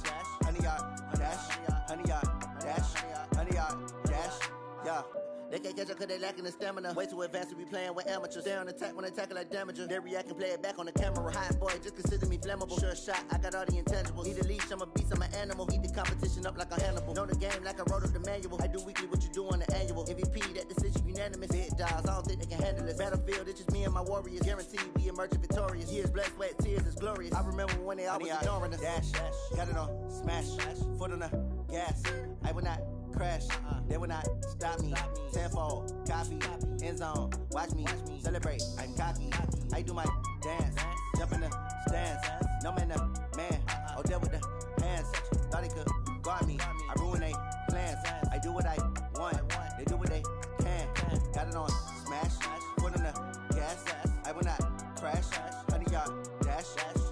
Speaker 6: honey, y'all dash, honey, y'all dash, honey, y'all dash, yeah. They can't catch up cause they lacking the stamina. Way too advanced to be playing with amateurs. Stay on attack when they tackle like damager. They react and play it back on the camera. Hot boy, just consider me flammable. Sure shot, I got all the intangibles. Need a leash, I'm a beast, I'm an animal. Heat the competition up like a Hannibal. Know the game like I wrote up the manual. I do weekly what you do on the annual. MVP, that decision unanimous. Big dogs, I don't think they can handle this. Battlefield, it's just me and my warriors. Guaranteed we emerging victorious. Years, blood, sweat, tears, it's glorious. I remember when they always ignoring us. Dash, got it on smash, foot on the gas. I will not crash, they will not stop me. Tenfold, copy, end zone, watch me celebrate. I'm cocky, I do my dance, jump in the stands. No man, the man, oh, there with the hands. Thought he could guard me, I ruin they plans. I do what I want, they do what they can. Got it on smash, foot on the gas. I will not crash, honey, y'all dash,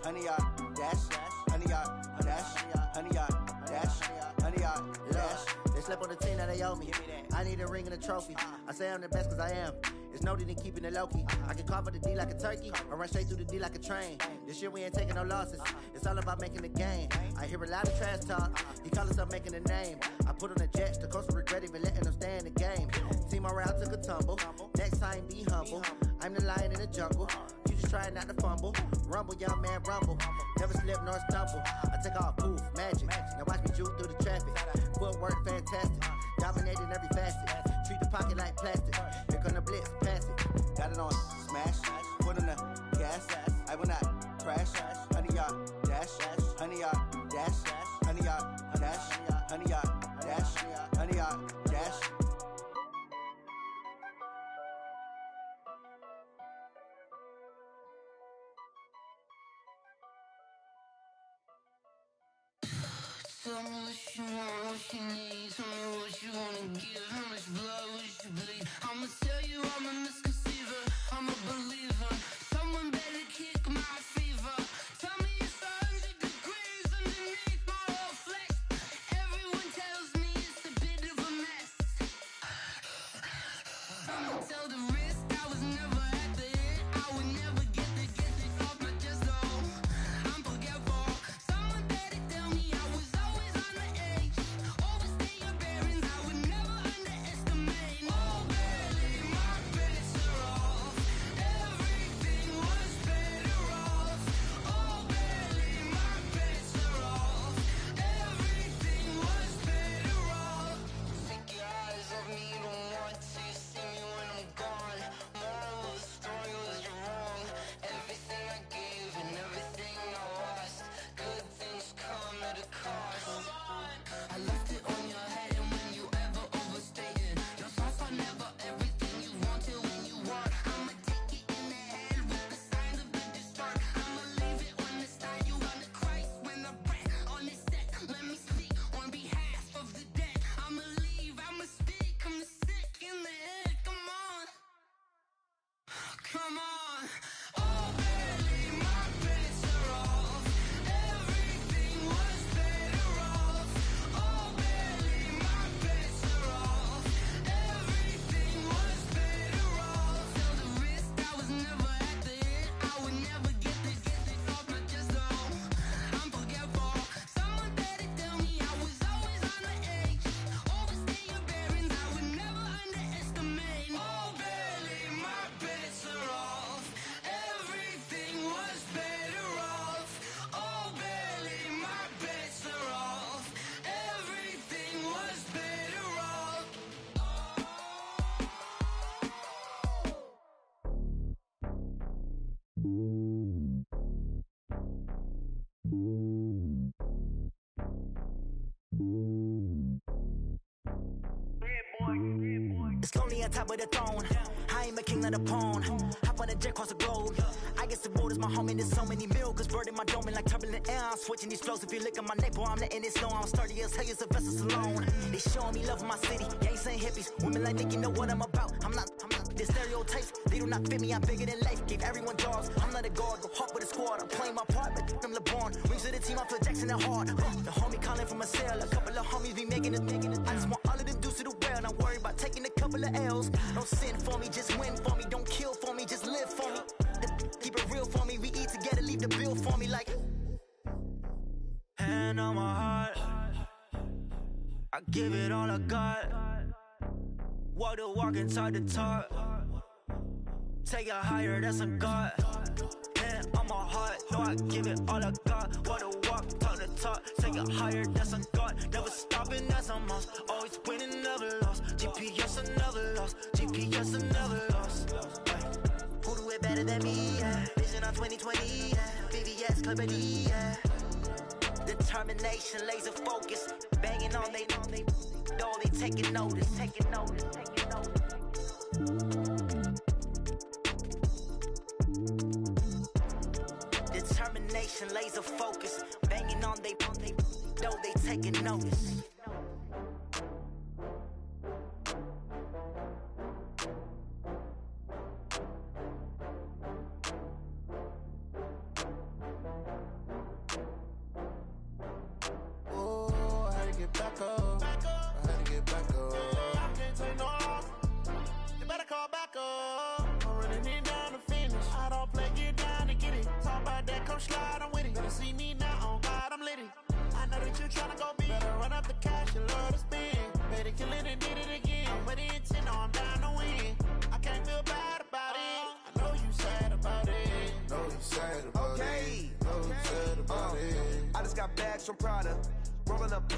Speaker 6: honey, y'all dash, honey, y'all dash, honey, y'all dash, honey, y'all dash. They slept on the team that they owe me. I need a ring and a trophy. I say I'm the best cause I am. It's noted in keeping it low-key. I can carve for the D like a turkey, or run straight through the D like a train. This year we ain't taking no losses. It's all about making the game. I hear a lot of trash talk. He call himself making a name. I put on the Jets. The coach will regret even letting them stay in the game. Team morale took a tumble. Next time be humble. I'm the lion in the jungle. You just trying not to fumble. Rumble, young man, rumble. Never slip nor stumble. I take off, poof, magic. Now watch me juke through the traffic. Footwork fantastic. Dominating every facet. Treat the pocket like plastic. Here come the blitz, pass it. Got it on smash. Put on the gas. I will not crash. 100-yard dash. 100-yard dash. 100-yard dash. 100-yard dash. 100-yard dash.
Speaker 5: Tell me what you want, what you need. Tell me what you wanna give. How much blood would you bleed? I'ma tell you I'm a misconceiver. I'm a believer. Someone better kick my fever. Tell me it's 100 degrees underneath my whole flesh. Everyone tells me it's a bit of a mess. I'ma tell the risk I was never at the end. I would never get the off my chest though. I'm forgetful. Someone better tell me I was always on the edge. Overstay your bearings, I would never underestimate. Oh, barely, my bets are off. Everything was better off. Oh, barely, my bets are off. Everything was better off. Take your eyes off me, don't want to see me when I'm gone. Moral of the story was you're wrong. Everything I gave and everything I lost. Good things come at a cost. I left it on your head, and when you ever overstay it, your thoughts are never everything you wanted when you want. I'ma take it in the head with the signs of the distort. I'ma leave it on the side. You wanna Christ when the breath on this set. Let me speak on behalf of the dead. I'ma leave, I'ma speak. I'm the sick in the head. Come on, come on. Oh, barely, my bets are off. Everything was better off. Oh, barely, my bets are off. Everything was better off. Tell the risk I was never at the end. I would never get the off my chest though. I'm forgetful. Someone better tell me I was always on the edge. Overstay your bearings, I would never underestimate. Oh, barely, my bets are off. Everything was better off. Oh, barely, my bets are off. Everything was better off.
Speaker 7: It's lonely on top of the throne. I am a king, not a pawn. Hop on a jet across the globe. I guess the world is my home and there's so many miracles bird in my dome and like turbulent air. I'm switching these flows. If you look at my neck, boy, I'm letting it snow. I'm sturdy as hell, as a vessel alone. They showing me love in my city. Gangs and hippies, women like Nicky know what I'm about. I'm not the stereotypes. They do not fit me. I'm bigger than life. Gave everyone jobs. I'm not a guard. Go hard with a squad. I'm playing my part, but I'm LeBron. Rings to the team. I feel Jackson and hard. The homie calling from a cell. A couple of homies be making it. I just want all of them dudes to do well. Not worry about taking a couple of L's. Don't sin for me, just win for me. Don't kill for me, just live for me. Keep it real for me. We eat together, leave the bill for me like. Hand on my heart, I give it all I got. Walk the walk and talk the talk. Take it higher, that's a God. Hand on my heart, no, I give it all I got. Walk the walk, talk the talk. Take it higher, that's a God. Never stopping, that's a must. Always winning, never lost. GPS, I never lost. GPS, I never lost. Who do it better than me? Yeah. Vision on 2020. Yeah. VVS, Clarity. Yeah. Determination, laser focus. Banging on they know they taking notice. Taking notice. Taking notice. Determination, laser focus. Banging on they know they taking notice.
Speaker 8: Back up. I had to get come slide, I'm with it. Better see me now, on God, I'm litty. I know that you tryna go big. Better run up the cash, you love to spend. Better kill it and did it again. But the intent, no, I'm down to win. I can't feel bad about it. I know you sad about it.
Speaker 9: Know you sad about it. Know you sad about it.
Speaker 10: I just got bags from Prada. Rolling up.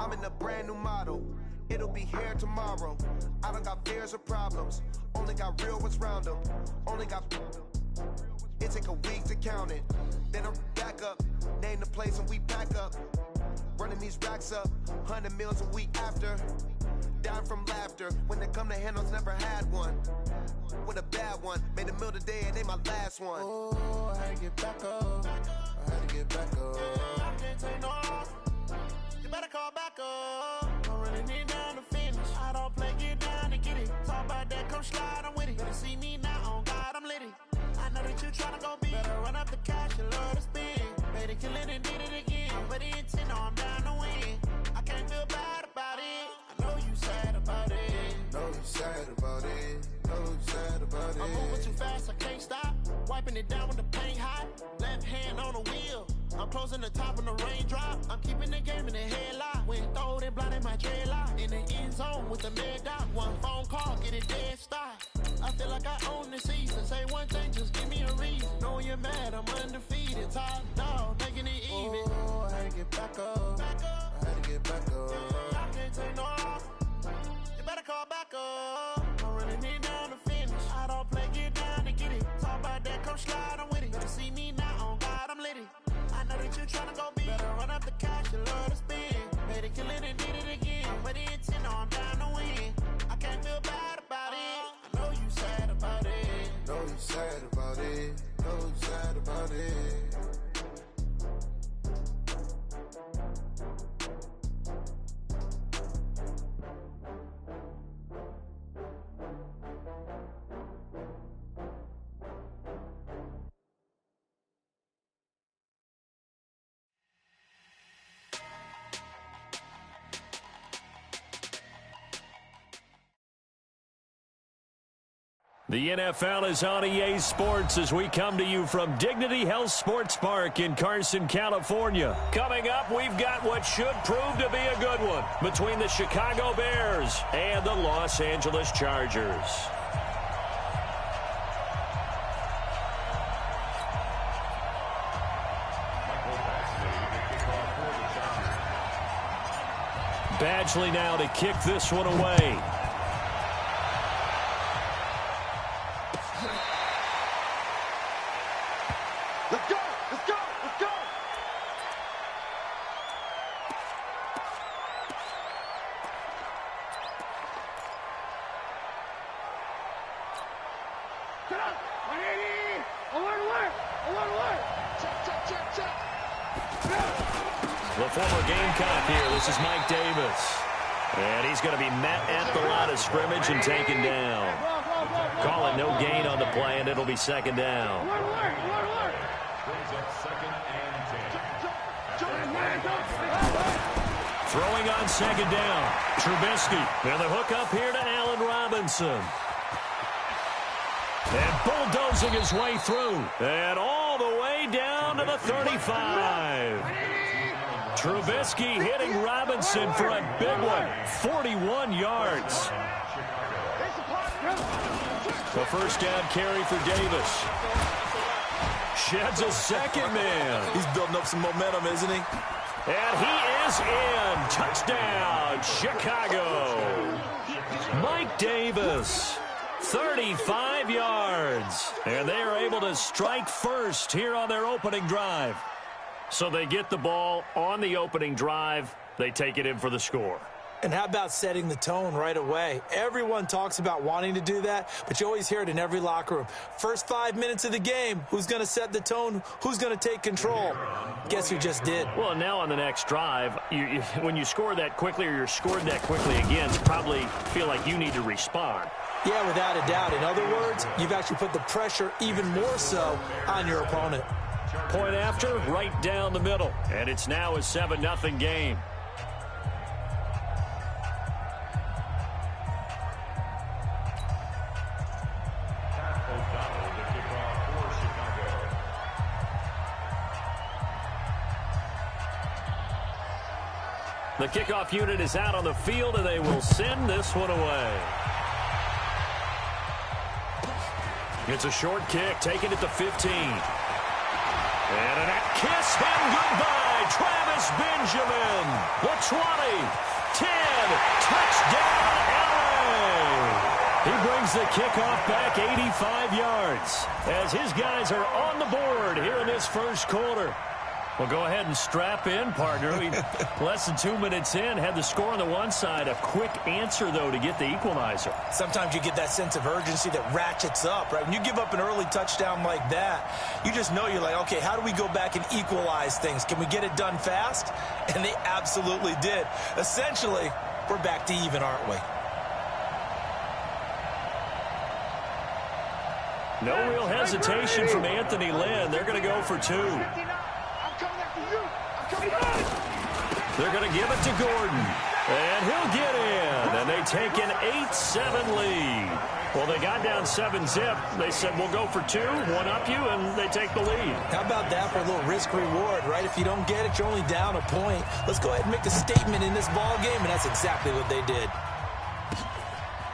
Speaker 10: I'm in a brand new model. It'll be here tomorrow. I don't got fears or problems. Only got real ones round them. Only got. It take a week to count it. Then I'm back up. Name the place and we pack up. Running these racks up. 100 meals a week after. Down from laughter. When they come to handles, never had one. With a bad one. Made a meal today and they my last one.
Speaker 9: Oh, I had to get back up. I had to get back up.
Speaker 8: I can't take no off. You better call back up. I'm running it down to finish. I don't play, get down to get it. Talk about that, come slide, I'm with it. Better see me now, on God, I'm litty. I know that you tryna go big. Better run up the cash, you love to spend. Better kill it and did it again. But the intent, no, I'm down to win. I can't feel bad about it. I know you sad about it.
Speaker 9: Know you sad about it. Know you sad about it.
Speaker 8: I'm moving too fast, I can't stop. Wiping it down with the paint hot. Left hand on the wheel. I'm closing the top when the raindrop. I'm keeping the game in the headlock. When throwed and blinded my dreadlock. In the end zone with the mad dot. One phone call, get it dead stop. I feel like I own the season. Say one thing, just give me a reason. Knowing you're mad, I'm undefeated. Top dog, making it even.
Speaker 9: Oh, I had to get back up. I had to get back up.
Speaker 8: I can't take no off. You better call back up. I'm running it down to finish. I don't play, get down to get it. Talk about that, come slide, I'm with it. Better see me now, on God, I'm litty. I know that you tryna go big. Better run up the cash, you love to spend. Better kill it and did it again. But the intent, no, I'm down to win. I can't feel bad about it. I know you sad about it.
Speaker 9: Know you sad about it. Know you sad about it.
Speaker 1: The NFL is on EA Sports as we come to you from Dignity Health Sports Park in Carson, California. Coming up, we've got what should prove to be a good one between the Chicago Bears and the Los Angeles Chargers. Badgley now to kick this one away.
Speaker 2: Let's go! Let's go! Let's go! Get up! 180! Alert, alert! Alert, alert! Check, check, check, check!
Speaker 1: The former Gamecock here. This is Mike Davis. And he's going to be met at the line of scrimmage and taken down. Calling no gain on the play, and it'll be second down.
Speaker 2: Alert, alert! Alert, alert!
Speaker 4: Brings up 2nd and 10.
Speaker 1: Throwing on second down. Trubisky. And the hook up here to Allen Robinson. And bulldozing his way through. And all the way down to the 35. Trubisky hitting Robinson for a big one. 41 yards. The first down carry for Davis. Sheds a second man.
Speaker 3: He's building up some momentum, isn't he?
Speaker 1: And he is in. Touchdown, Chicago. Mike Davis, 35 yards. And they are able to strike first here on their opening drive. So they get the ball on the opening drive. They take it in for the score.
Speaker 3: And how about setting the tone right away? Everyone talks about wanting to do that, but you always hear it in every locker room. First 5 minutes of the game, who's going to set the tone? Who's going to take control? Guess who just did?
Speaker 1: Well, now on the next drive, when you score that quickly or you're scored that quickly again, you probably feel like you need to respond.
Speaker 3: Yeah, without a doubt. In other words, you've actually put the pressure even more so on your opponent.
Speaker 1: Point after, right down the middle. And it's now a 7-0 game. The kickoff unit is out on the field, and they will send this one away. It's a short kick, taking it to 15. And a kiss him goodbye, Travis Benjamin. The 20, 10, touchdown, LA. He brings the kickoff back 85 yards as his guys are on the board here in this first quarter. Well, go ahead and strap in, partner. Less than 2 minutes in, had the score on the one side. A quick answer, though, to get the equalizer.
Speaker 3: Sometimes you get that sense of urgency that ratchets up, right? When you give up an early touchdown like that, you just know you're like, okay, how do we go back and equalize things? Can we get it done fast? And they absolutely did. Essentially, we're back to even, aren't we?
Speaker 1: No real hesitation from Anthony Lynn. They're going to go for 2. They're going to give it to Gordon. And he'll get in. And they take an 8-7 lead. Well, they got down 7-zip. They said, we'll go for 2, one up you, and they take the lead.
Speaker 3: How about that for a little risk-reward, right? If you don't get it, you're only down a point. Let's go ahead and make a statement in this ball game, and that's exactly what they did.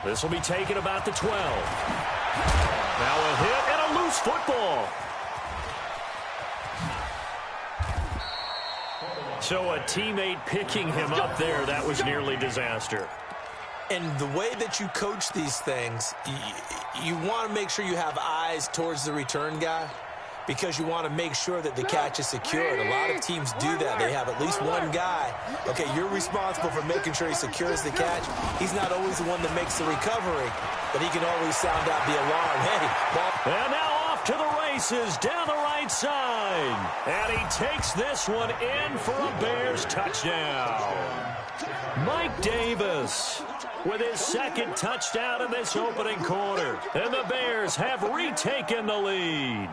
Speaker 1: This will be taken about the 12. Now a hit and a loose football. So a teammate picking him up there, that was nearly disaster.
Speaker 3: And the way that you coach these things, you want to make sure you have eyes towards the return guy because you want to make sure that the catch is secured. A lot of teams do that. They have at least one guy. Okay, you're responsible for making sure he secures the catch. He's not always the one that makes the recovery, but he can always sound out the alarm. Hey, ball.
Speaker 1: And now off to the races down the right side. And he takes this one in for a Bears touchdown. Mike Davis with his second touchdown in this opening quarter. And the Bears have retaken the lead.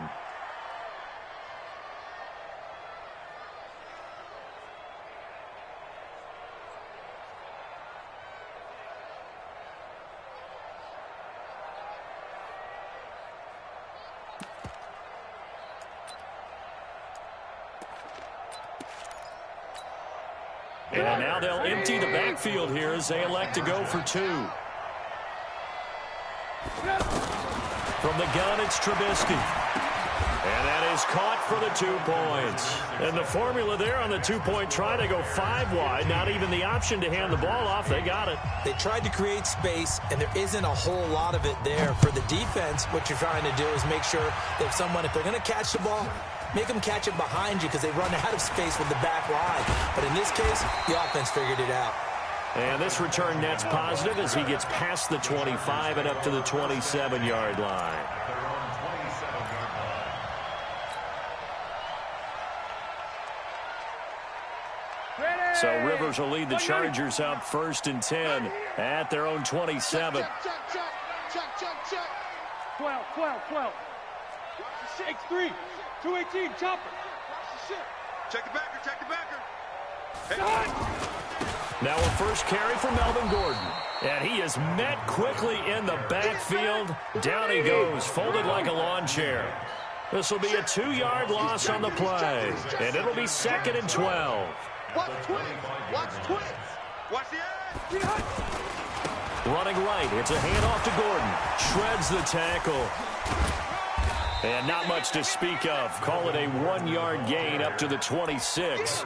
Speaker 1: And now they'll empty the backfield here as they elect to go for 2. From the gun, it's Trubisky. And that is caught for the 2 points. And the formula there on the 2-point try, they go 5 wide. Not even the option to hand the ball off. They got it.
Speaker 3: They tried to create space, and there isn't a whole lot of it there. For the defense, what you're trying to do is make sure that if they're going to catch the ball, make them catch it behind you because they run out of space with the back line. But in this case, the offense figured it out.
Speaker 1: And this return net's positive as he gets past the 25 and up to the 27-yard line. So Rivers will lead the Chargers out 1st and 10 at their own 27.
Speaker 2: Check. 12. 6-3. 218, chopper. Check the backer. Hey.
Speaker 1: Now a first carry for Melvin Gordon. And he is met quickly in the backfield. Down he goes, folded like a lawn chair. This will be a 2-yard loss on the play. And it'll be 2nd and 12.
Speaker 2: Watch twins. Watch the edge.
Speaker 1: Running right, it's a handoff to Gordon. Shreds the tackle. And not much to speak of. Call it a 1-yard gain up to the 26.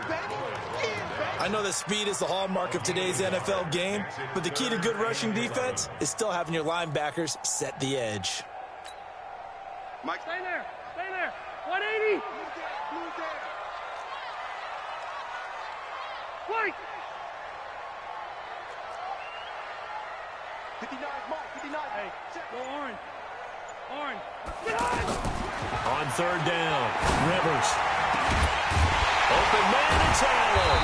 Speaker 3: I know that speed is the hallmark of today's NFL game, but the key to good rushing defense is still having your linebackers set the edge.
Speaker 2: Mike, stay there. 180. White. 59, Mike, 59. Hey, go orange.
Speaker 1: On 3rd down, Rivers. Open man, it's Allen.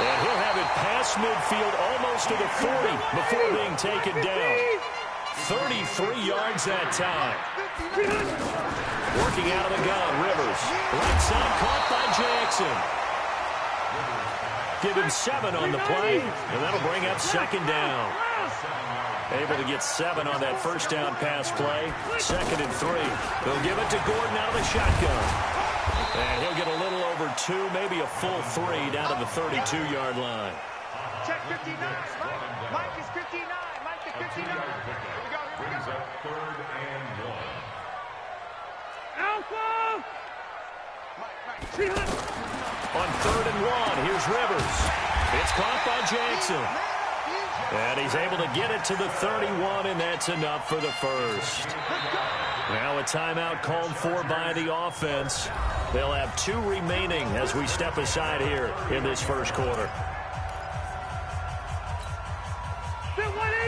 Speaker 1: And he'll have it past midfield almost to the 40 before being taken down. 33 yards that time. Working out of the gun, Rivers. Right side caught by Jackson. Give him 7 on the play, and that'll bring up 2nd down. Able to get 7 on that first down pass play. 2nd and 3. They'll give it to Gordon out of the shotgun. And he'll get a little over 2, maybe a full 3 down to the 32-yard line.
Speaker 2: Check 59. Mike is 59. Mike is 59. Here we go.
Speaker 4: Brings up 3rd and 1.
Speaker 2: Alpha!
Speaker 1: On 3rd and 1, here's Rivers. It's caught by Jackson. And he's able to get it to the 31, and that's enough for the first. Now a timeout called for by the offense. They'll have 2 remaining as we step aside here in this first quarter.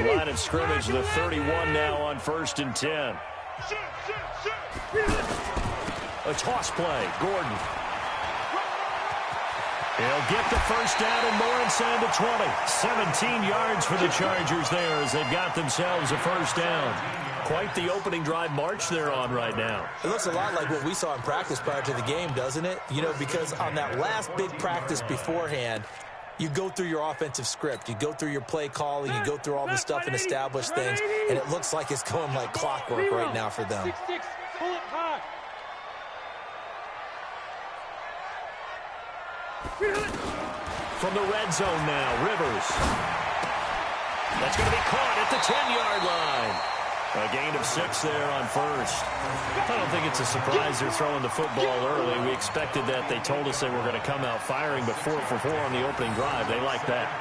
Speaker 1: Line of scrimmage, the 31 now on 1st and 10. A toss play, Gordon. He'll get the first down and more inside the 20. 17 yards for the Chargers there as they've got themselves a first down. Quite the opening drive march they're on right now.
Speaker 3: It looks a lot like what we saw in practice prior to the game, doesn't it? You know, because on that last big practice beforehand, you go through your offensive script. You go through your play calling. You go through all the stuff and establish things. And it looks like it's going like clockwork right now for them.
Speaker 1: From the red zone now, Rivers. That's going to be caught at the 10-yard line. A gain of 6 there on first. I don't think it's a surprise they're throwing the football early. We expected that. They told us they were going to come out firing, but 4 for 4 on the opening drive. They like that.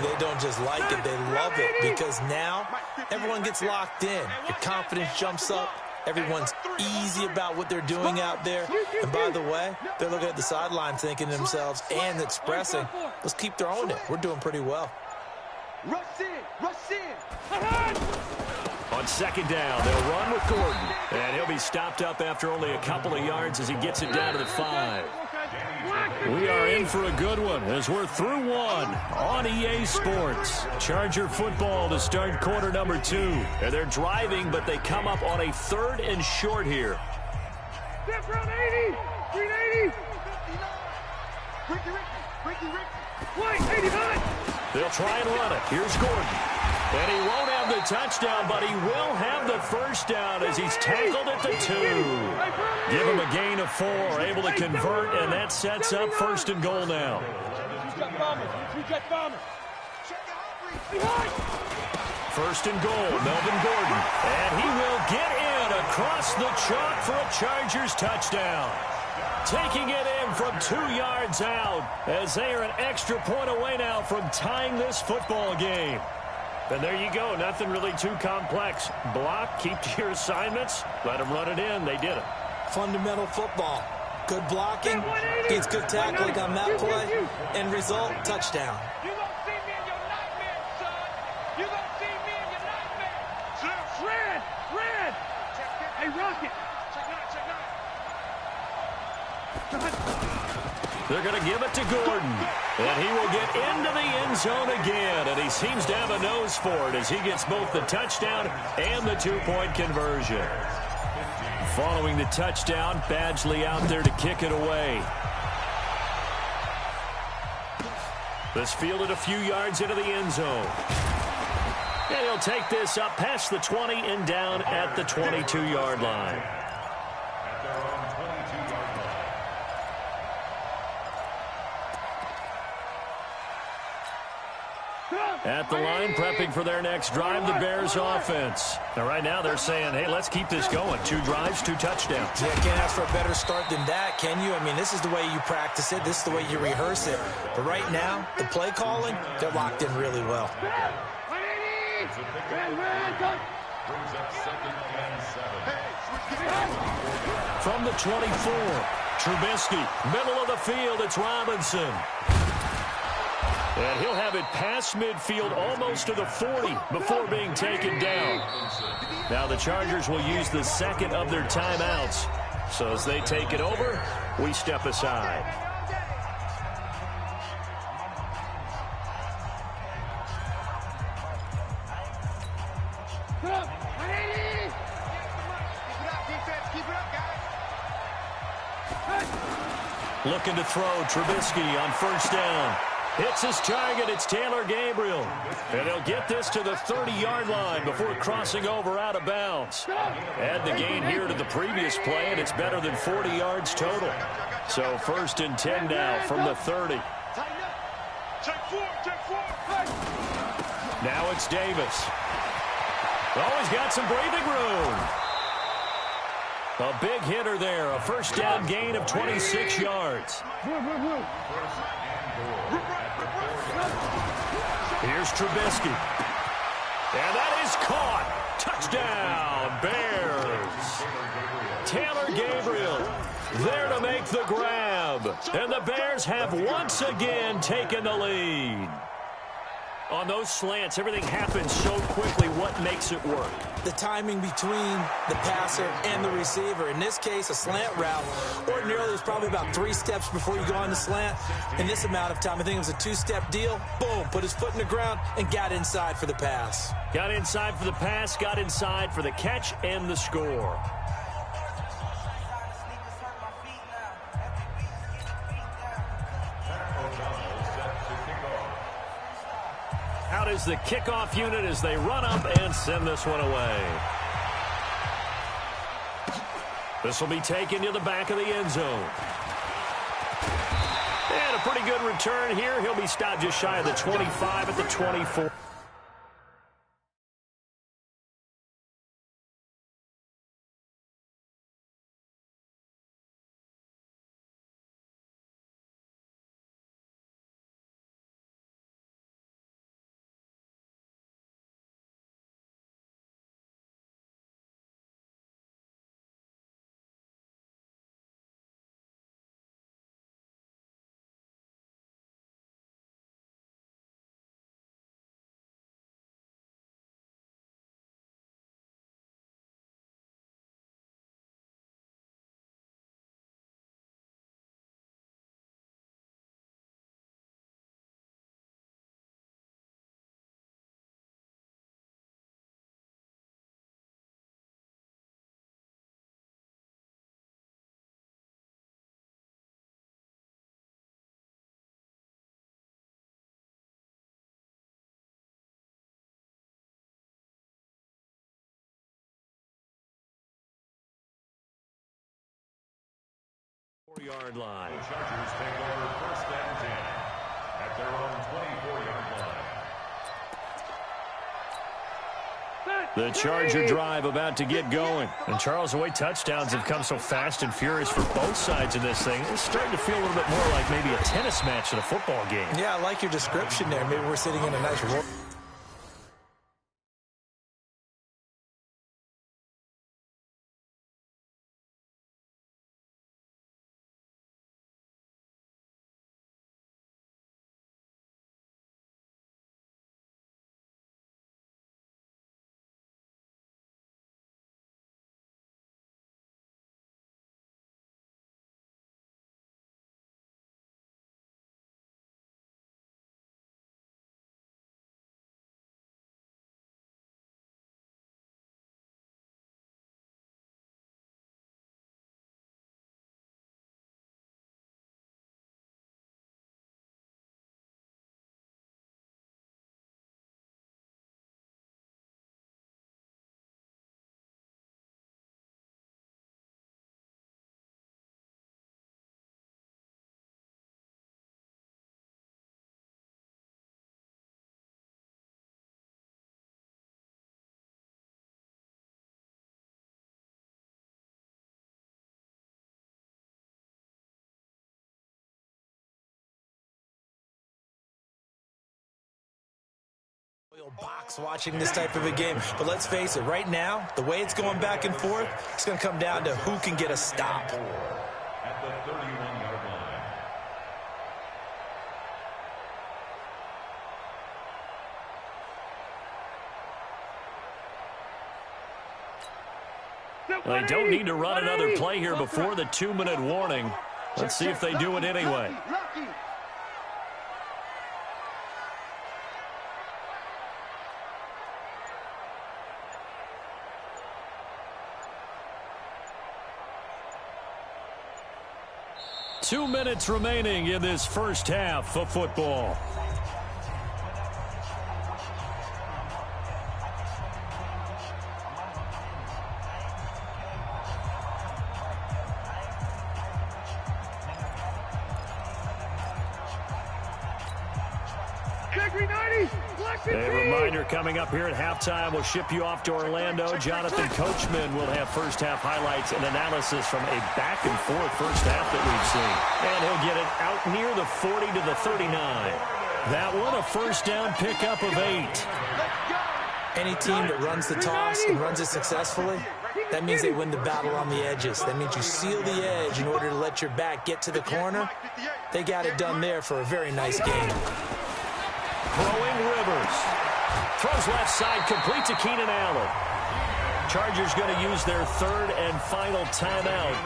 Speaker 3: They don't just like it, they love it, because now everyone gets locked in. Your confidence jumps up. Everyone's easy about what they're doing out there. And by the way, they're looking at the sideline thinking to themselves and expressing, let's keep throwing it. We're doing pretty well.
Speaker 2: Rush in. Rush in.
Speaker 1: On 2nd down, they'll run with Gordon. And he'll be stopped up after only a couple of yards as he gets it down to the 5. We are in for a good one as we're through 1 on EA Sports. Charger football to start quarter number 2. And they're driving, but they come up on a 3rd and short here.
Speaker 2: Step around 80. Green 80. Ricky. White, 89.
Speaker 1: They'll try and run it. Here's Gordon. And he won't have the touchdown, but he will have the first down as he's tackled at the 2. Give him a gain of 4, able to convert, and that sets up 1st and goal now. First and goal, Melvin Gordon. And he will get in across the chalk for a Chargers touchdown. Taking it in from 2 yards out as they are an extra point away now from tying this football game. And there you go. Nothing really too complex. Block, keep to your assignments, let them run it in. They did it.
Speaker 3: Fundamental football. Good blocking, gets good tackling on that play, end result, touchdown.
Speaker 2: You gonna see me in your nightmare, son. You gonna see me in your nightmare. Red. Hey, Rocket.
Speaker 1: They're going to give it to Gordon. And he will get into the end zone again. And he seems to have a nose for it as he gets both the touchdown and the 2-point conversion. Following the touchdown, Badgley out there to kick it away. This fielded a few yards into the end zone. And he'll take this up past the 20 and down at the 22-yard line. At the line, prepping for their next drive, the Bears offense. Now, right now, they're saying, hey, let's keep this going. 2 drives, 2 touchdowns.
Speaker 3: Yeah, can't ask for a better start than that, can you? I mean, this is the way you practice it. This is the way you rehearse it. But right now, the play calling, they're locked in really well.
Speaker 1: From the 24, Trubisky, middle of the field, it's Robinson. And he'll have it past midfield almost to the 40 before being taken down. Now the Chargers will use the second of their timeouts. So as they take it over, we step aside. Looking to throw, Trubisky on first down. Hits his target, it's Taylor Gabriel. And he'll get this to the 30-yard line before crossing over out of bounds. Add the gain here to the previous play, and it's better than 40 yards total. So 1st and 10 now from the 30. Now it's Davis. Oh, he's got some breathing room. A big hitter there. A first down gain of 26 yards. Here's Trubisky. And that is caught. Touchdown, Bears. Taylor Gabriel there to make the grab. And the Bears have once again taken the lead. On those slants, everything happens so quickly. What makes it work?
Speaker 3: The timing between the passer and the receiver. In this case, a slant route. Ordinarily, it's probably about 3 steps before you go on the slant. In this amount of time, I think it was a 2-step deal. Boom, put his foot in the ground and got inside for the pass.
Speaker 1: Got inside for the pass, got inside for the catch and the score. Out is the kickoff unit as they run up and send this one away. This will be taken to the back of the end zone. And a pretty good return here. He'll be stopped just shy of the 25 at the 24. Yard line.
Speaker 4: The Chargers take over first and 10 at their own 24-yard line.
Speaker 1: The Charger drive about to get going. And Charles, the way touchdowns have come so fast and furious for both sides of this thing, it's starting to feel a little bit more like maybe a tennis match in a football game.
Speaker 3: Yeah, I like your description there. Maybe we're sitting in a nice room. Box watching this type of a game. But let's face it, right now, the way it's going back and forth, it's going to come down to who can get a stop.
Speaker 4: At the 31-yard
Speaker 1: They
Speaker 4: line.
Speaker 1: don't need to run another play here before the 2-minute warning. Let's see if they do it anyway. 2 minutes remaining in this first half of football. A reminder coming up here at halftime, we'll ship you off to Orlando. Jonathan Coachman will have first-half highlights and analysis from a back-and-forth first half that we've seen. And he'll get it out near the 40 to the 39. That one, a first down pickup of 8.
Speaker 3: Any team that runs the toss and runs it successfully, that means they win the battle on the edges. That means you seal the edge in order to let your back get to the corner. They got it done there for a very nice game.
Speaker 1: Throwing Rivers. Throws left side, complete to Keenan Allen. Chargers going to use their third and final timeout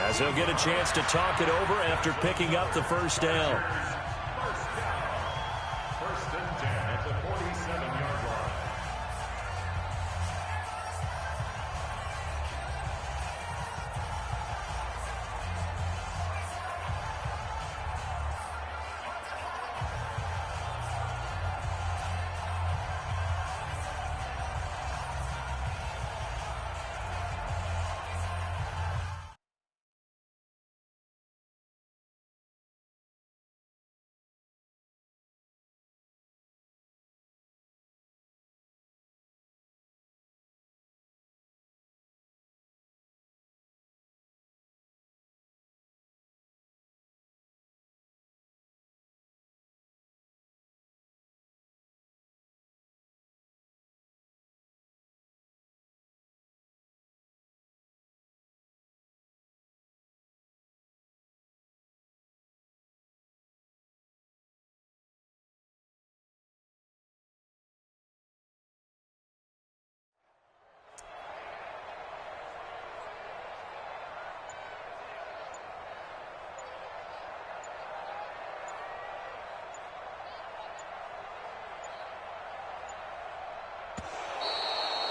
Speaker 1: as they'll get a chance to talk it over after picking up the first down.
Speaker 4: First and 10 at the 47-yard line.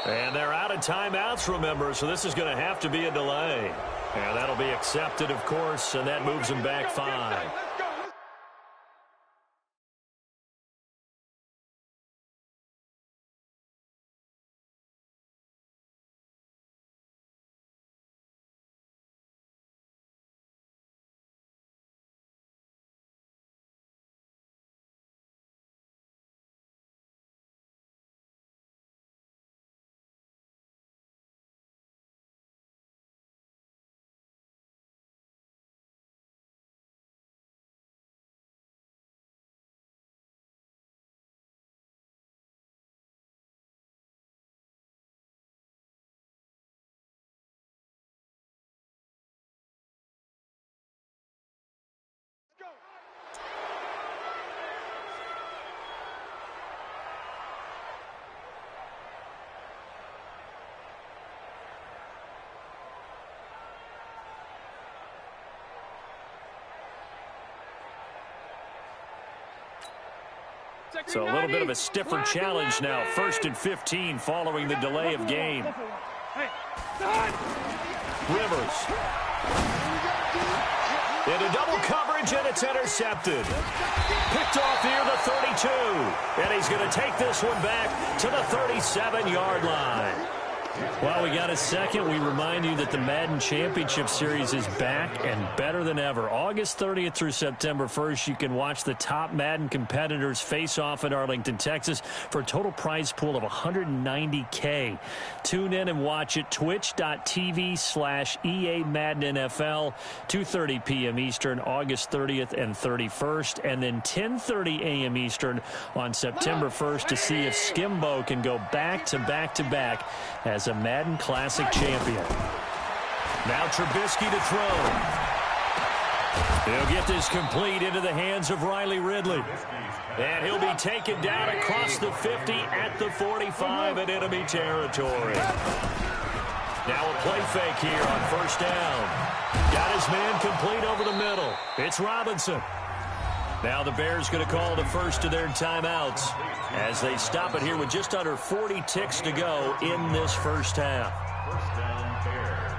Speaker 1: And they're out of timeouts, remember, so this is going to have to be a delay. And that'll be accepted, of course, and that moves them back 5. So a little bit of a stiffer challenge now. 1st and 15 following the delay of game. Rivers. Into double coverage, and it's intercepted. Picked off near the 32. And he's going to take this one back to the 37-yard line. While we got a second, we remind you that the Madden Championship Series is back and better than ever. August 30th through September 1st, you can watch the top Madden competitors face off in Arlington, Texas for a total prize pool of $190K. Tune in and watch it. Twitch.tv/EA Madden NFL, 2:30 p.m. Eastern, August 30th and 31st, and then 10:30 a.m. Eastern on September 1st to see if Skimbo can go back-to-back-to-back as a Madden Classic champion. Now Trubisky to throw. He'll get this complete into the hands of Riley Ridley. And he'll be taken down across the 50 at the 45 in enemy territory. Now a play fake here on first down. Got his man complete over the middle. It's Robinson. Now the Bears going to call the first of their timeouts as they stop it here with just under 40 ticks to go in this first half.
Speaker 4: First down, Bears.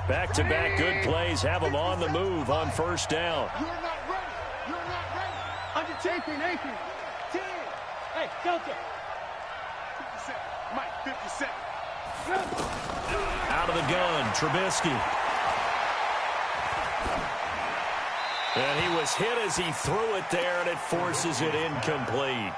Speaker 1: Back-to-back good plays have them on the move on first down.
Speaker 2: You're not ready. You're not ready. Undertaking, 10. Hey, Delta. 57. Mike, 57.
Speaker 1: Out of the gun, Trubisky. And he was hit as he threw it there, and it forces it incomplete.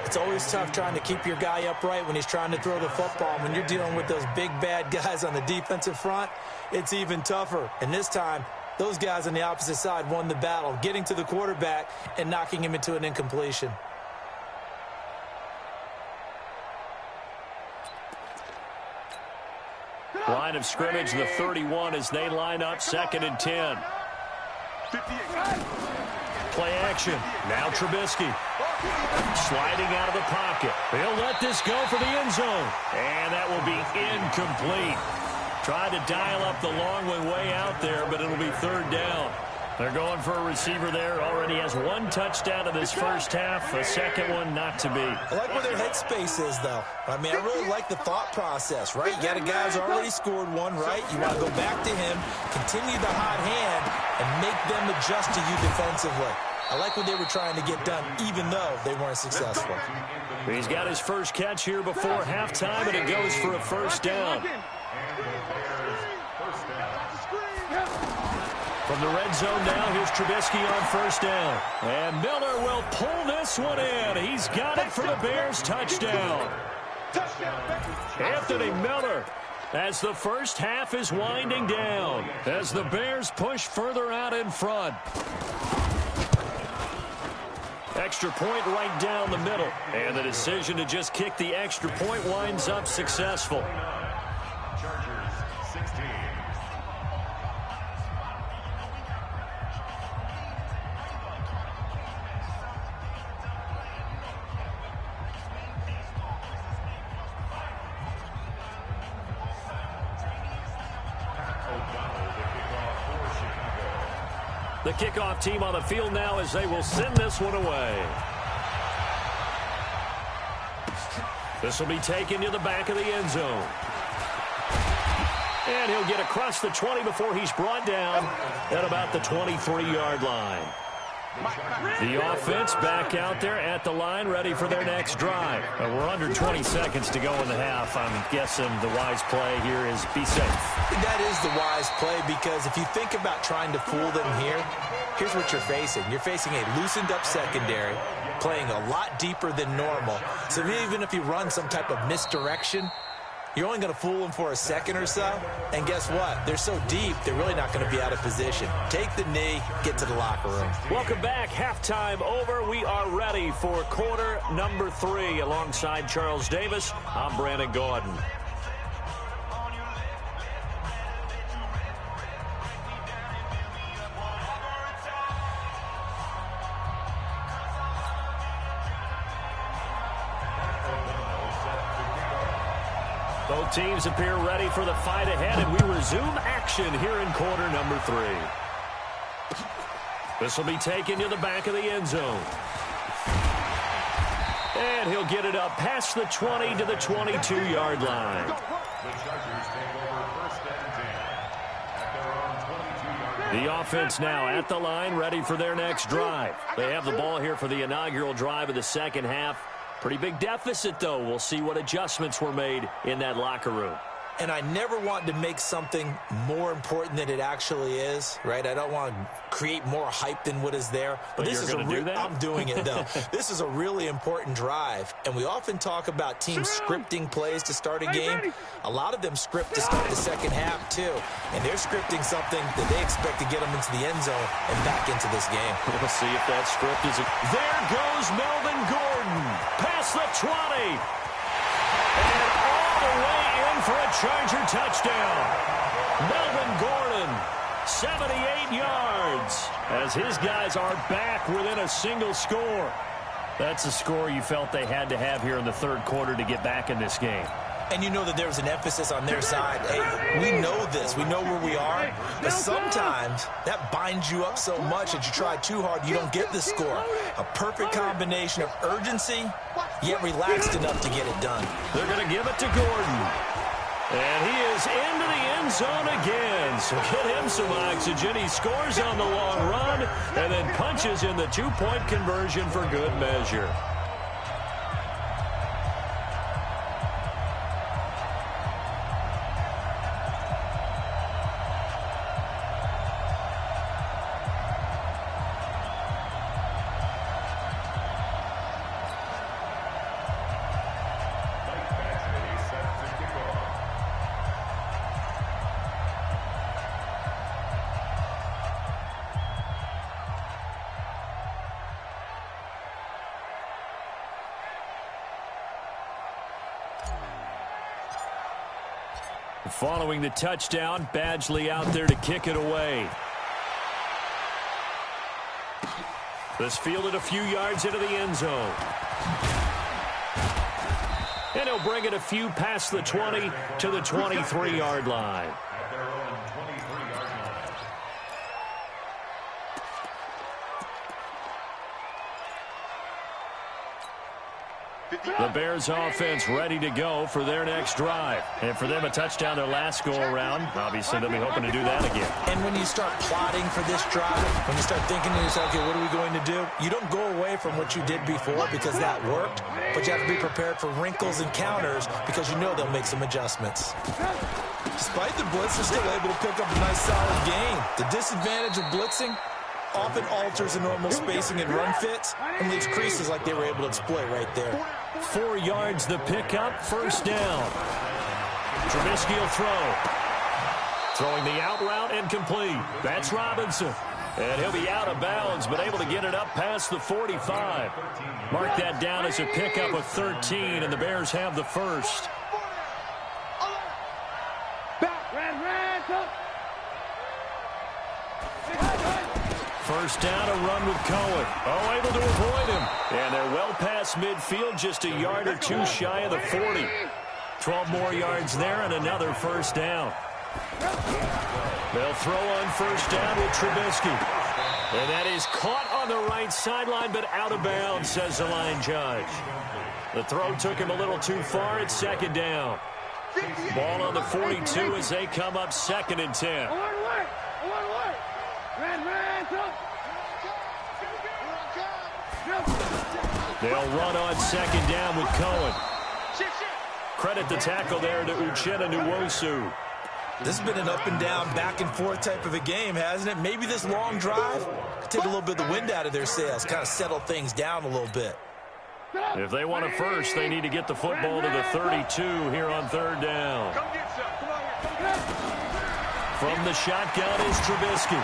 Speaker 3: It's always tough trying to keep your guy upright when he's trying to throw the football. When you're dealing with those big, bad guys on the defensive front, it's even tougher. And this time, those guys on the opposite side won the battle, getting to the quarterback and knocking him into an incompletion.
Speaker 1: Line of scrimmage, the 31 as they line up 2nd and 10. Play action. Now Trubisky. Sliding out of the pocket. He'll let this go for the end zone. And that will be incomplete. Tried to dial up the long one way out there, but it'll be 3rd down. They're going for a receiver there. Already has 1 touchdown in this first half. A second one not to be.
Speaker 3: I like where their headspace is, though. I mean, I really like the thought process, right? You got a guy who's already scored one, right? You want to go back to him, continue the hot hand, and make them adjust to you defensively. I like what they were trying to get done, even though they weren't successful.
Speaker 1: He's got his first catch here before halftime, and it goes for a 1st down. From the red zone now, here's Trubisky on 1st down. And Miller will pull this one in. He's got it for the Bears touchdown. Anthony Miller, as the first half is winding down, as the Bears push further out in front. Extra point right down the middle. And the decision to just kick the extra point winds up successful. The kickoff team on the field now as they will send this one away. This will be taken to the back of the end zone. And he'll get across the 20 before he's brought down at about the 23-yard line. The offense back out there at the line, ready for their next drive. We're under 20 seconds to go in the half. I'm guessing the wise play here is be safe.
Speaker 3: That is the wise play, because if you think about trying to fool them here, here's what you're facing. You're facing a loosened-up secondary, playing a lot deeper than normal. So even if you run some type of misdirection, you're only going to fool them for a second or so. And guess what? They're so deep, they're really not going to be out of position. Take the knee, get to the locker room.
Speaker 1: Welcome back. Halftime over. We are ready for quarter number 3. Alongside Charles Davis, I'm Brandon Gordon. Both teams appear ready for the fight ahead, and we resume action here in quarter number 3. This will be taken to the back of the end zone. And he'll get it up past the 20 to the 22-yard line. The offense now at the line, ready for their next drive. They have the ball here for the inaugural drive of the second half. Pretty big deficit, though. We'll see what adjustments were made in that locker room.
Speaker 3: And I never want to make something more important than it actually is, right? I don't want to create more hype than what is there. But this is I'm doing it, though. This is a really important drive. And we often talk about teams scripting plays to start a game. A lot of them script to start the second half, too. And they're scripting something that they expect to get them into the end zone and back into this game.
Speaker 1: We'll see if that script is... There goes Melvin Gordon. Past the 20. And all the way in for a Charger touchdown. Melvin Gordon, 78 yards, as his guys are back within a single score. That's a score you felt they had to have here in the third quarter to get back in this game.
Speaker 3: And you know that there was an emphasis on their side. Hey, we know this. We know where we are. But sometimes that binds you up so much that you try too hard, you don't get the score. A perfect combination of urgency, yet relaxed enough to get it done.
Speaker 1: They're going to give it to Gordon. And he is into the end zone again. So get him some oxygen. He scores on the long run and then punches in the two-point conversion for good measure. Following the touchdown, Badgley out there to kick it away. This fielded a few yards into the end zone. And he'll bring it a few past the 20 to the 23-yard line.
Speaker 4: At their own 23-yard line.
Speaker 1: The Bears offense ready to go for their next drive. And for them, a touchdown their last go-around. Obviously, they'll be hoping to do that again.
Speaker 3: And when you start plotting for this drive, when you start thinking to yourself, okay, what are we going to do? You don't go away from what you did before because that worked, but you have to be prepared for wrinkles and counters because you know they'll make some adjustments. Despite the blitz, they're still able to pick up a nice solid gain. The disadvantage of blitzing often alters the normal spacing and run fits and leaves creases like they were able to exploit right there.
Speaker 1: 4 yards the pickup, first down. Trubisky will throw. Throwing the out route incomplete. That's Robinson. And he'll be out of bounds, but able to get it up past the 45. Mark that down as a pickup of 13, and the Bears have the first. First down, a run with Cohen. Oh, able to avoid him. And they're well past midfield, just a yard or two shy of the 40. 12 more yards there and another first down. They'll throw on first down with Trubisky. And that is caught on the right sideline, but out of bounds, says the line judge. The throw took him a little too far. It's second down. Ball on the 42 as they come up 2nd and 10. They'll run on second down with Cohen. Credit the tackle there to Uchenna Nwosu.
Speaker 3: This has been an up and down, back and forth type of a game, hasn't it? Maybe this long drive could take a little bit of the wind out of their sails, kind of settle things down a little bit.
Speaker 1: If they want it first, they need to get the football to the 32 here on third down. From the shotgun is Trubisky.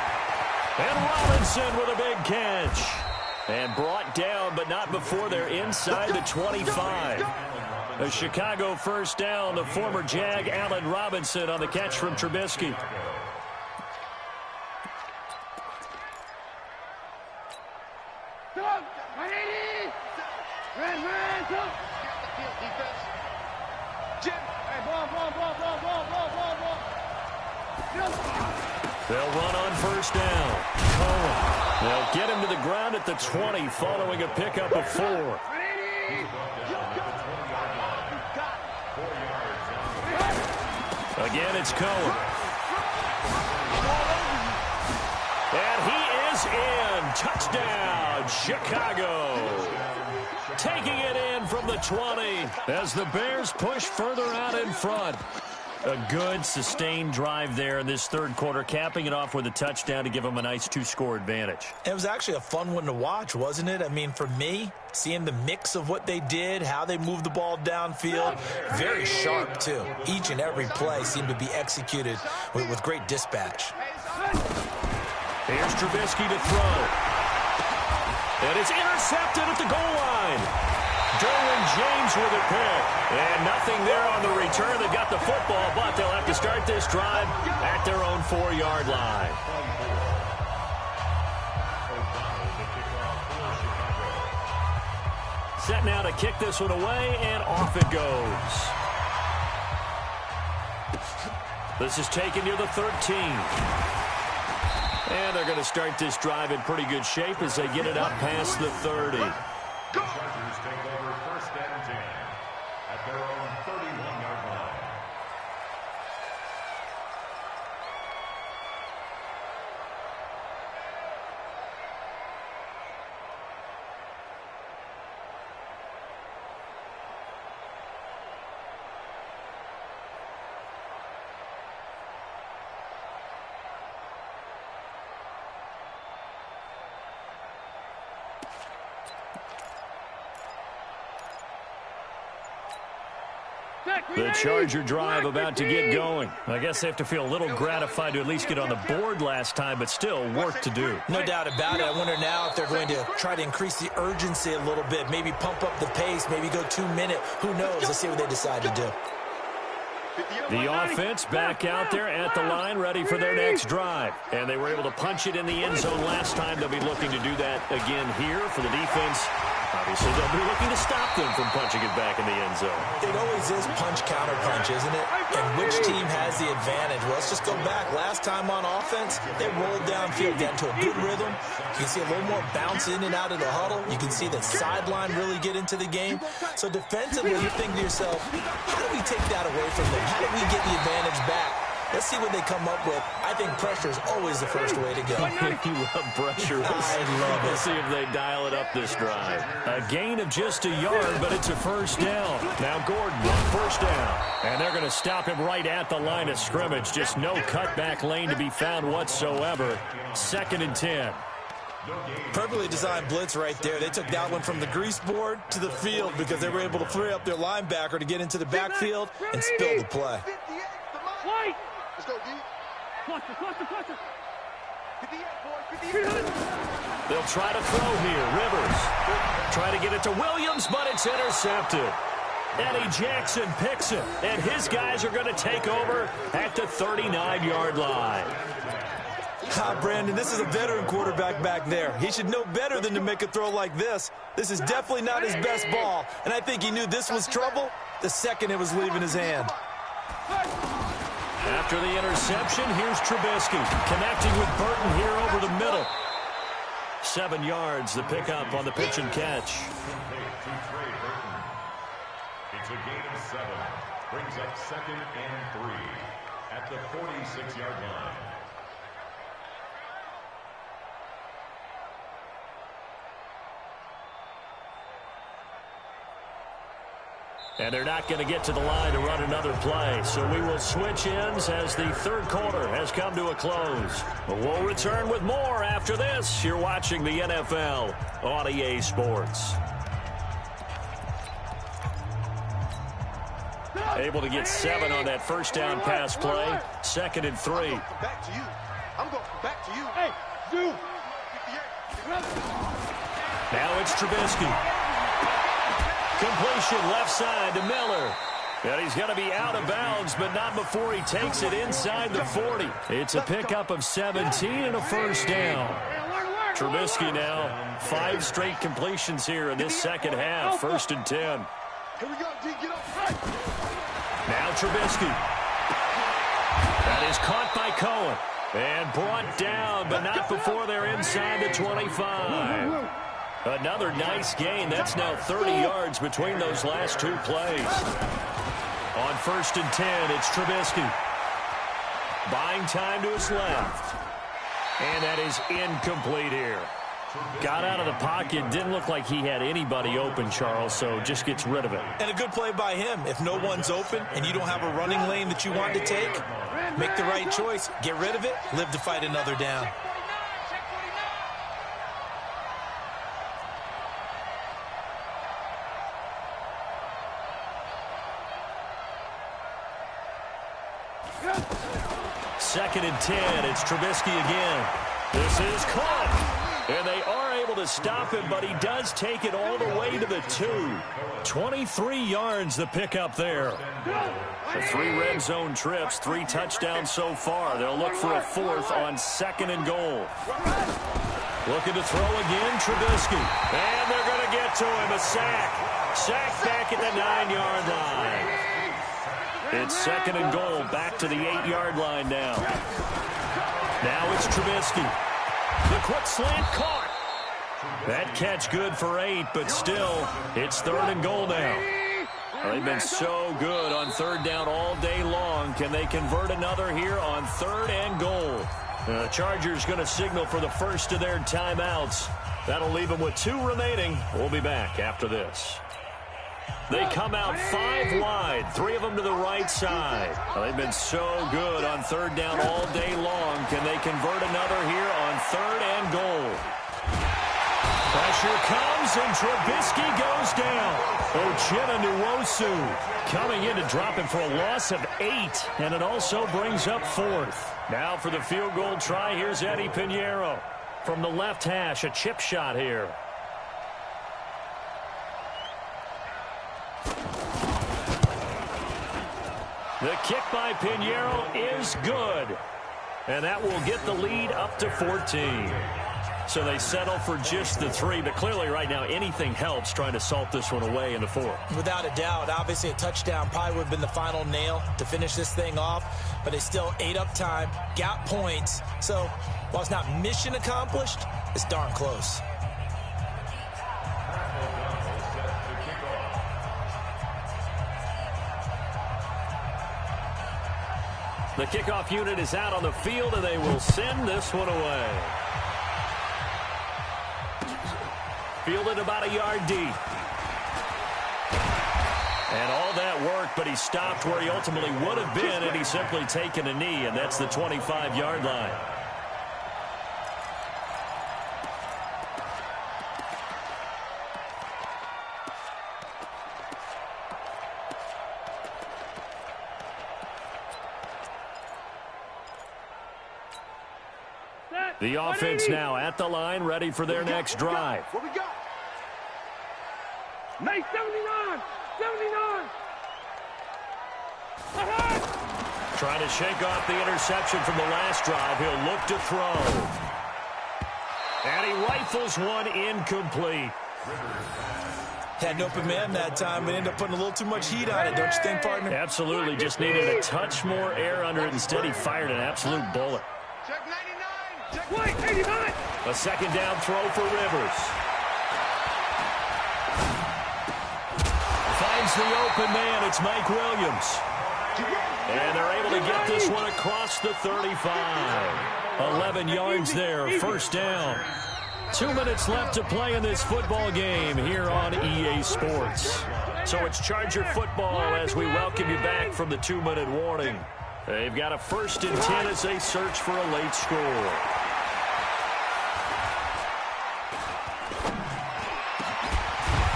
Speaker 1: And Robinson with a big catch. And brought down, but not before they're inside the 25. A Chicago first down, the former Jag Allen Robinson on the catch from Trubisky. They'll run on first down. Cohen. They'll get him to the ground at the 20 following a pickup of 4. Again, it's Cohen. And he is in. Touchdown, Chicago. Taking it in from the 20 as the Bears push further out in front. A good, sustained drive there in this third quarter, capping it off with a touchdown to give them a nice 2-score advantage.
Speaker 3: It was actually a fun one to watch, wasn't it? I mean, for me, seeing the mix of what they did, how they moved the ball downfield, very sharp, too. Each and every play seemed to be executed with great dispatch.
Speaker 1: Here's Trubisky to throw. And it's intercepted at the goal line. Derwin James with a pick. And nothing there on the return. They got the football, but they'll have to start this drive at their own 4-yard line. Set now to kick this one away, and off it goes. This is taken near the 13. And they're going to start this drive in pretty good shape as they get it up past the 30.
Speaker 4: The Chargers take over first and 10 at their own 31-yard line.
Speaker 1: The Charger drive about to get going. I guess they have to feel a little gratified to at least get on the board last time, but still work to do.
Speaker 3: No doubt about it. I wonder now if they're going to try to increase the urgency a little bit, maybe pump up the pace, maybe go 2-minute. Who knows? Let's see what they decide to do.
Speaker 1: The offense back out there at the line, ready for their next drive. And they were able to punch it in the end zone last time. They'll be looking to do that again here for the defense. Obviously, they'll be looking to stop them from punching it back in the end zone.
Speaker 3: It always is punch-counter-punch, isn't it? And which team has the advantage? Well, let's just go back. Last time on offense, they rolled downfield, got into a good rhythm. You can see a little more bounce in and out of the huddle. You can see the sideline really get into the game. So defensively, you think to yourself, how do we take that away from them? How do we get the advantage back? Let's see what they come up with. I think pressure is always the first way to go.
Speaker 1: You love pressure.
Speaker 3: I love it.
Speaker 1: We'll see if they dial it up this drive. A gain of just a yard, but it's a first down. Now Gordon on first down. And they're going to stop him right at the line of scrimmage. Just no cutback lane to be found whatsoever. 2nd and 10.
Speaker 3: Perfectly designed blitz right there. They took that one from the grease board to the field because they were able to free up their linebacker to get into the backfield and spill the play.
Speaker 2: Let's go, D. Cluster.
Speaker 1: They'll try to throw here. Rivers try to get it to Williams, but it's intercepted. Eddie Jackson picks it, and his guys are going to take over at the 39-yard line.
Speaker 3: Brandon, this is a veteran quarterback back there. He should know better than to make a throw like this. This is definitely not his best ball, and I think he knew this was trouble the second it was leaving his hand.
Speaker 1: After the interception, here's Trubisky connecting with Burton here over the middle. 7 yards, the pickup on the pitch and catch.
Speaker 4: It's a gain of 7. Brings up 2nd and 3 at the 46-yard line.
Speaker 1: And they're not going to get to the line to run another play. So we will switch ends as the third quarter has come to a close. But we'll return with more after this. You're watching the NFL on EA Sports. Able to get 7 on that first down pass play. 2nd and 3.
Speaker 2: Back to you. I'm going back to you. Hey, dude.
Speaker 1: Now it's Trubisky. Completion left side to Miller. And he's going to be out of bounds, but not before he takes it inside the 40. It's a pickup of 17 and a first down. Trubisky now 5 straight completions here in this second half. 1st and 10.
Speaker 2: Here we go, D. Get up.
Speaker 1: Now Trubisky. That is caught by Cohen. And brought down, but not before they're inside the 25. Another nice gain. That's now 30 yards between those last 2 plays. On 1st and 10, it's Trubisky. Buying time to his left. And that is incomplete here. Got out of the pocket. Didn't look like he had anybody open, Charles, so just gets rid of it.
Speaker 3: And a good play by him. If no one's open and you don't have a running lane that you want to take, make the right choice. Get rid of it. Live to fight another down.
Speaker 1: Second and 10. It's Trubisky again. This is caught. And they are able to stop him, but he does take it all the way to the 2. 23 yards the pickup there. The 3 red zone trips, 3 touchdowns so far. They'll look for a 4th on 2nd and goal. Looking to throw again, Trubisky. And they're going to get to him, a sack. Sack back at the 9-yard line. It's 2nd and goal, back to the 8-yard line now. Now it's Trubisky. The quick slant caught. That catch good for 8, but still, it's 3rd and goal now. They've been so good on 3rd down all day long. Can they convert another here on 3rd and goal? The Chargers going to signal for the first of their timeouts. That'll leave them with 2 remaining. We'll be back after this. They come out 5 wide, 3 of them to the right side. They've been so good on 3rd down all day long. Can they convert another here on 3rd and goal? Pressure comes, and Trubisky goes down. Uchenna Nwosu coming in to drop him for a loss of 8, and it also brings up 4th. Now for the field goal try, here's Eddie Pinheiro. From the left hash, a chip shot here. The kick by Pinheiro is good. And that will get the lead up to 14. So they settle for just the 3, but clearly right now anything helps trying to salt this one away in the 4th.
Speaker 3: Without a doubt, obviously a touchdown probably would have been the final nail to finish this thing off, but they still ate up time, got points. So while it's not mission accomplished, it's darn close.
Speaker 1: The kickoff unit is out on the field, and they will send this one away. Fielded about a yard deep. And all that work, but he stopped where he ultimately would have been had he simply taken a knee, and that's the 25-yard line. The offense now at the line, ready for their next drive.
Speaker 2: What we got? Nice 79! 79!
Speaker 1: Trying to shake off the interception from the last drive. He'll look to throw. And he rifles one incomplete.
Speaker 3: Had an open man that time, but ended up putting a little too much heat on it, don't you think, partner?
Speaker 1: Absolutely. Just needed a touch more air under it. Instead, he fired an absolute bullet.
Speaker 2: Check 99! Check 89!
Speaker 1: A second down throw for Rivers. Finds the open man. It's Mike Williams. And they're able to get this one across the 35. 11 yards there. First down. 2 minutes left to play in this football game here on EA Sports. So it's Charger football as we welcome you back from the 2-minute warning. They've got a 1st and 10 as they search for a late score.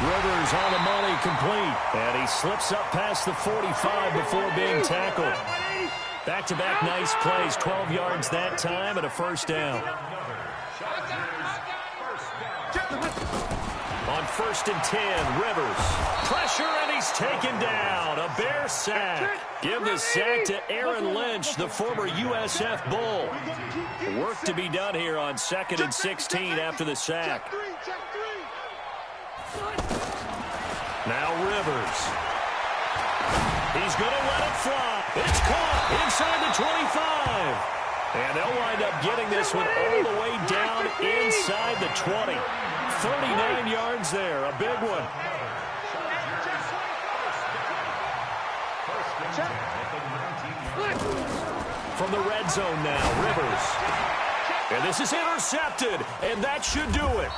Speaker 1: Rivers on the money, complete. And he slips up past the 45 before being tackled. Back-to-back nice plays, 12 yards that time and a first down. On 1st and 10, Rivers. Pressure, and he's taken down. A Bear sack. Give the sack to Aaron Lynch, the former USF Bull. Work to be done here on 2nd and 16 after the sack. Now Rivers. He's going to let it fly. It's caught inside the 25. And they'll wind up getting this one all the way down inside the 20. 39 yards there, a big one. From the red zone now, Rivers. And this is intercepted, and that should do it.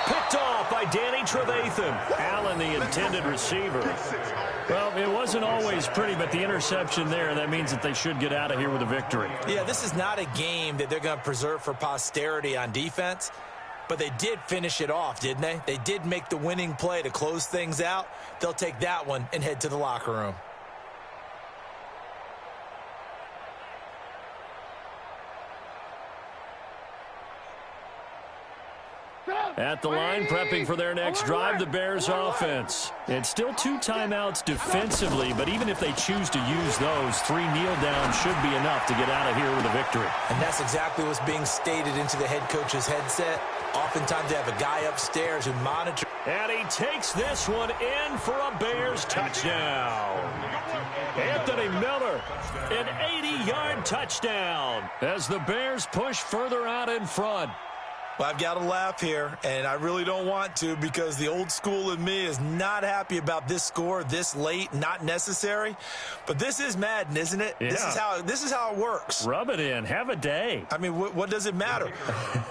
Speaker 1: Picked off by Danny Trevathan. Allen, the intended receiver. Well, it wasn't always pretty, but the interception there, that means that they should get out of here with a victory.
Speaker 3: Yeah, this is not a game that they're going to preserve for posterity on defense, but they did finish it off, didn't they? They did make the winning play to close things out. They'll take that one and head to the locker room.
Speaker 1: At the line, prepping for their next drive, the Bears offense. It's still 2 timeouts defensively, but even if they choose to use those, 3 kneel downs should be enough to get out of here with a victory.
Speaker 3: And that's exactly what's being stated into the head coach's headset. Oftentimes they have a guy upstairs who monitors.
Speaker 1: And he takes this one in for a Bears touchdown. Anthony Miller, an 80-yard touchdown as the Bears push further out in front.
Speaker 3: Well, I've got to laugh here, and I really don't want to because the old school in me is not happy about this score this late, not necessary. But this is Madden, isn't it?
Speaker 1: Yeah.
Speaker 3: This is how it works.
Speaker 1: Rub it in. Have a day.
Speaker 3: I mean, what does it matter?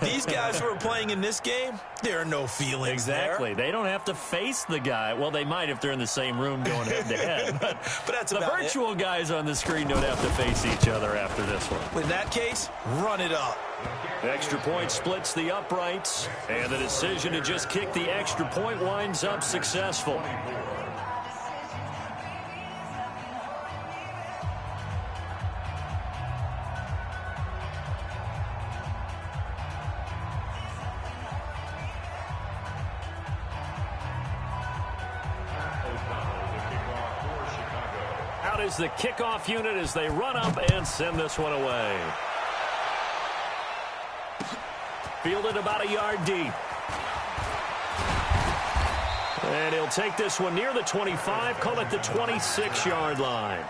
Speaker 3: These guys who are playing in this game, there are no feelings
Speaker 1: Exactly.
Speaker 3: there.
Speaker 1: They don't have to face the guy. Well, they might if they're in the same room going head-to-head. But
Speaker 3: that's
Speaker 1: the virtual guys on the screen don't have to face each other after this one.
Speaker 3: In that case, run it up.
Speaker 1: Extra point splits the uprights, and the decision to just kick the extra point winds up successful. Out is the kickoff unit as they run up and send this one away. Fielded about a yard deep. And he'll take this one near the 25, call it the 26-yard line.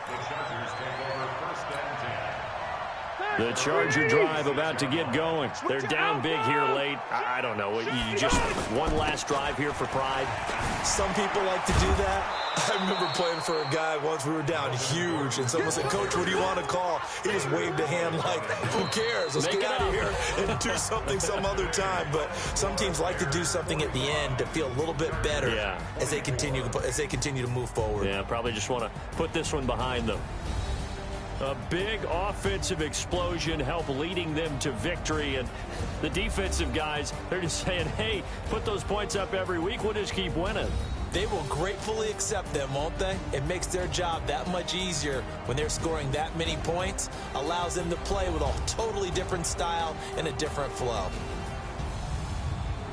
Speaker 1: The Charger drive about to get going. They're down big here late. I don't know. You just one last drive here for pride.
Speaker 3: Some people like to do that. I remember playing for a guy once. We were down huge, and someone said, "Coach, what do you want to call?" He just waved a hand like, "Who cares? Let's get out of here and do something some other time." But some teams like to do something at the end to feel a little bit better as they continue to move forward.
Speaker 1: Yeah, probably just want to put this one behind them. A big offensive explosion helped leading them to victory. And the defensive guys, they're just saying, hey, put those points up every week. We'll just keep winning.
Speaker 3: They will gratefully accept them, won't they? It makes their job that much easier when they're scoring that many points. Allows them to play with a totally different style and a different flow.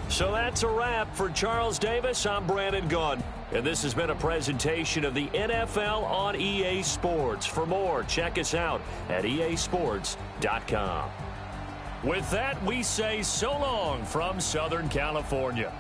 Speaker 1: So that's a wrap for Charles Davis. I'm Brandon Gunn. And this has been a presentation of the NFL on EA Sports. For more, check us out at easports.com. With that, we say so long from Southern California.